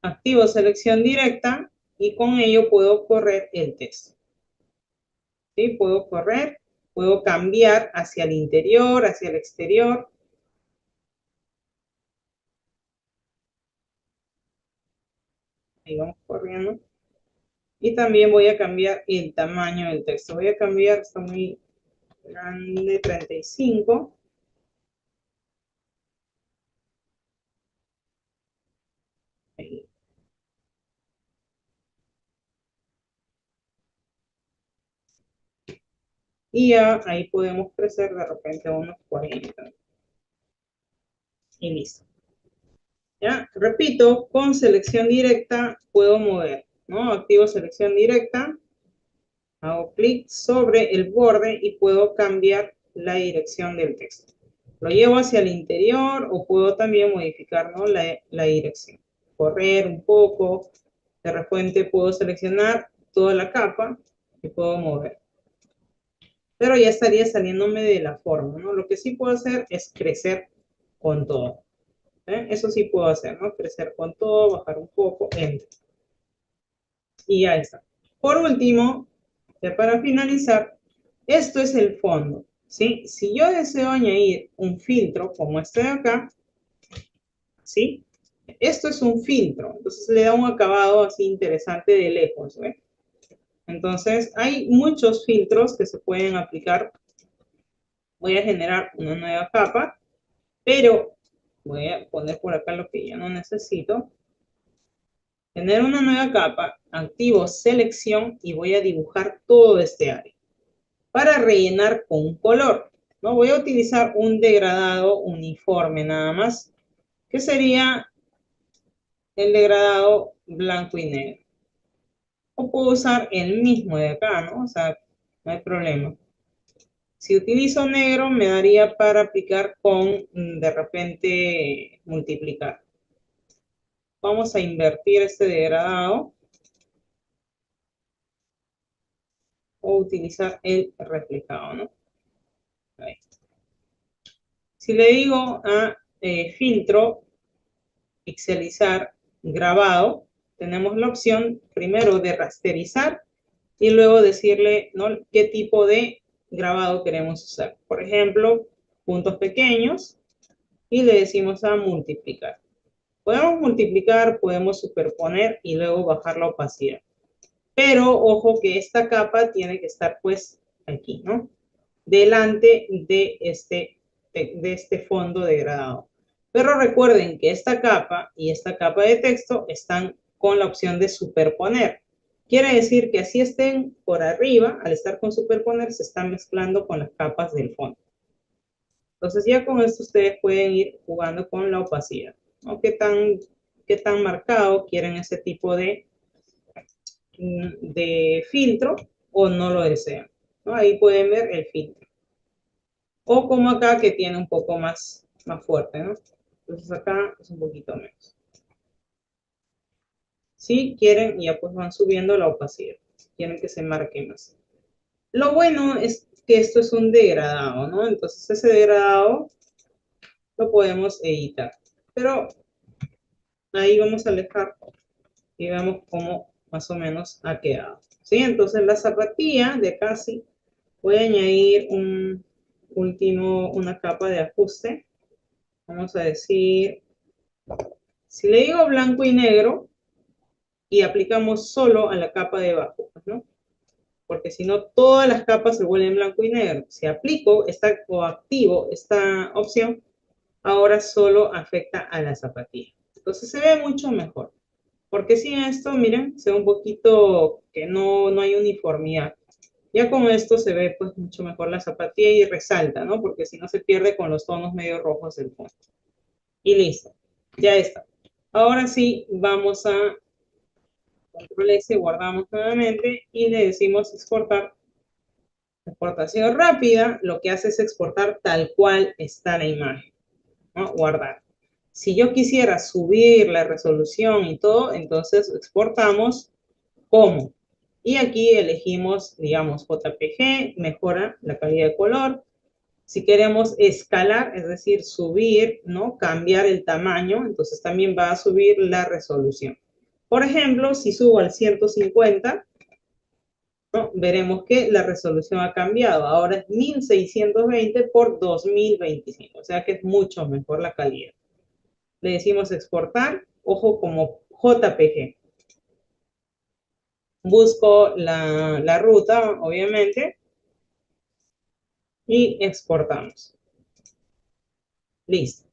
Activo selección directa y con ello puedo correr el texto. ¿Sí? Puedo correr, puedo cambiar hacia el interior, hacia el exterior. Ahí vamos corriendo. Y también voy a cambiar el tamaño del texto. Voy a cambiar, está muy grande, 35. Ahí. Y ya ahí podemos crecer de repente a unos 40. Y listo. ¿Ya? Repito, con selección directa puedo mover, ¿no? Activo selección directa, hago clic sobre el borde y puedo cambiar la dirección del texto. Lo llevo hacia el interior o puedo también modificar, ¿no? la dirección. Correr un poco, de repente puedo seleccionar toda la capa y puedo mover. Pero ya estaría saliéndome de la forma, ¿no? Lo que sí puedo hacer es crecer con todo. Eso sí puedo hacer, ¿no? Crecer con todo, bajar un poco, enter. Y ya está. Por último, ya para finalizar, esto es el fondo, ¿sí? Si yo deseo añadir un filtro como este de acá, ¿sí? Esto es un filtro, entonces le da un acabado así interesante de lejos, ¿ve? Entonces, hay muchos filtros que se pueden aplicar. Voy a generar una nueva capa, pero voy a poner por acá lo que ya no necesito. Tener una nueva capa, activo selección y voy a dibujar todo este área para rellenar con un color. ¿No? Voy a utilizar un degradado uniforme nada más, que sería el degradado blanco y negro. O puedo usar el mismo de acá, ¿no? O sea, no hay problema. Si utilizo negro, me daría para aplicar con, de repente, multiplicar. Vamos a invertir este degradado o utilizar el reflejado, ¿no? Ahí. Si le digo a filtro, pixelizar, grabado, tenemos la opción primero de rasterizar y luego decirle, ¿no?, qué tipo de grabado queremos usar. Por ejemplo, puntos pequeños y le decimos a multiplicar. Podemos multiplicar, podemos superponer y luego bajar la opacidad. Pero ojo que esta capa tiene que estar pues aquí, ¿no? Delante de este fondo degradado. Pero recuerden que esta capa y esta capa de texto están con la opción de superponer. Quiere decir que así estén por arriba, al estar con superponer, se están mezclando con las capas del fondo. Entonces ya con esto ustedes pueden ir jugando con la opacidad, ¿no? ¿Qué tan marcado quieren ese tipo de filtro o no lo desean, ¿no? Ahí pueden ver el filtro. O como acá que tiene un poco más fuerte, ¿no? Entonces acá es un poquito menos. Si quieren, ya pues van subiendo la opacidad. Quieren que se marque más. Lo bueno es que esto es un degradado, ¿no? Entonces ese degradado lo podemos editar. Pero ahí vamos a alejar y vemos cómo más o menos ha quedado. ¿Sí? Entonces la zapatilla de casi voy a añadir una capa de ajuste. Vamos a decir, si le digo blanco y negro y aplicamos solo a la capa de abajo, ¿no? Porque si no, todas las capas se vuelven blanco y negro. Si aplico o activo esta opción, ahora solo afecta a la zapatilla. Entonces se ve mucho mejor. Porque si esto, miren, se ve un poquito que no hay uniformidad. Ya con esto se ve pues mucho mejor la zapatilla y resalta, ¿no? Porque si no se pierde con los tonos medio rojos del fondo. Y listo, ya está. Ahora sí, vamos a control S, guardamos nuevamente y le decimos exportar. Exportación rápida, lo que hace es exportar tal cual está la imagen, ¿no? Guardar. Si yo quisiera subir la resolución y todo, entonces exportamos como. Y aquí elegimos, digamos, JPG, mejora la calidad de color. Si queremos escalar, es decir, subir, ¿no? Cambiar el tamaño, entonces también va a subir la resolución. Por ejemplo, si subo al 150, ¿no?, veremos que la resolución ha cambiado. Ahora es 1620 por 2025, o sea que es mucho mejor la calidad. Le decimos exportar, ojo, como JPG. Busco la ruta, obviamente, y exportamos. Listo.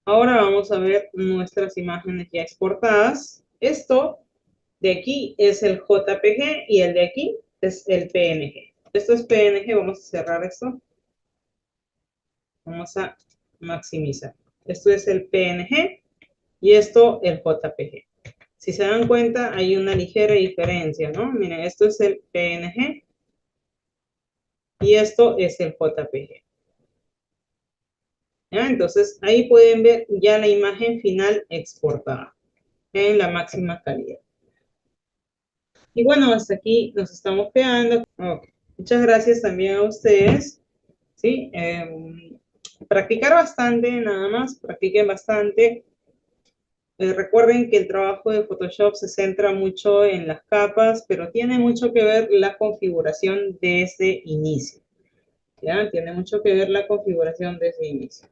Ahora vamos a ver nuestras imágenes ya exportadas. Esto de aquí es el JPG y el de aquí es el PNG. Esto es PNG, vamos a cerrar esto. Vamos a maximizar. Esto es el PNG y esto el JPG. Si se dan cuenta, hay una ligera diferencia, ¿no? Miren, esto es el PNG y esto es el JPG. ¿Ya? Entonces, ahí pueden ver ya la imagen final exportada en la máxima calidad. Y bueno, hasta aquí nos estamos quedando. Okay. Muchas gracias también a ustedes. ¿Sí? Practicar bastante, nada más, practiquen bastante. Recuerden que el trabajo de Photoshop se centra mucho en las capas, pero tiene mucho que ver la configuración desde inicio. ¿Ya? Tiene mucho que ver la configuración desde inicio.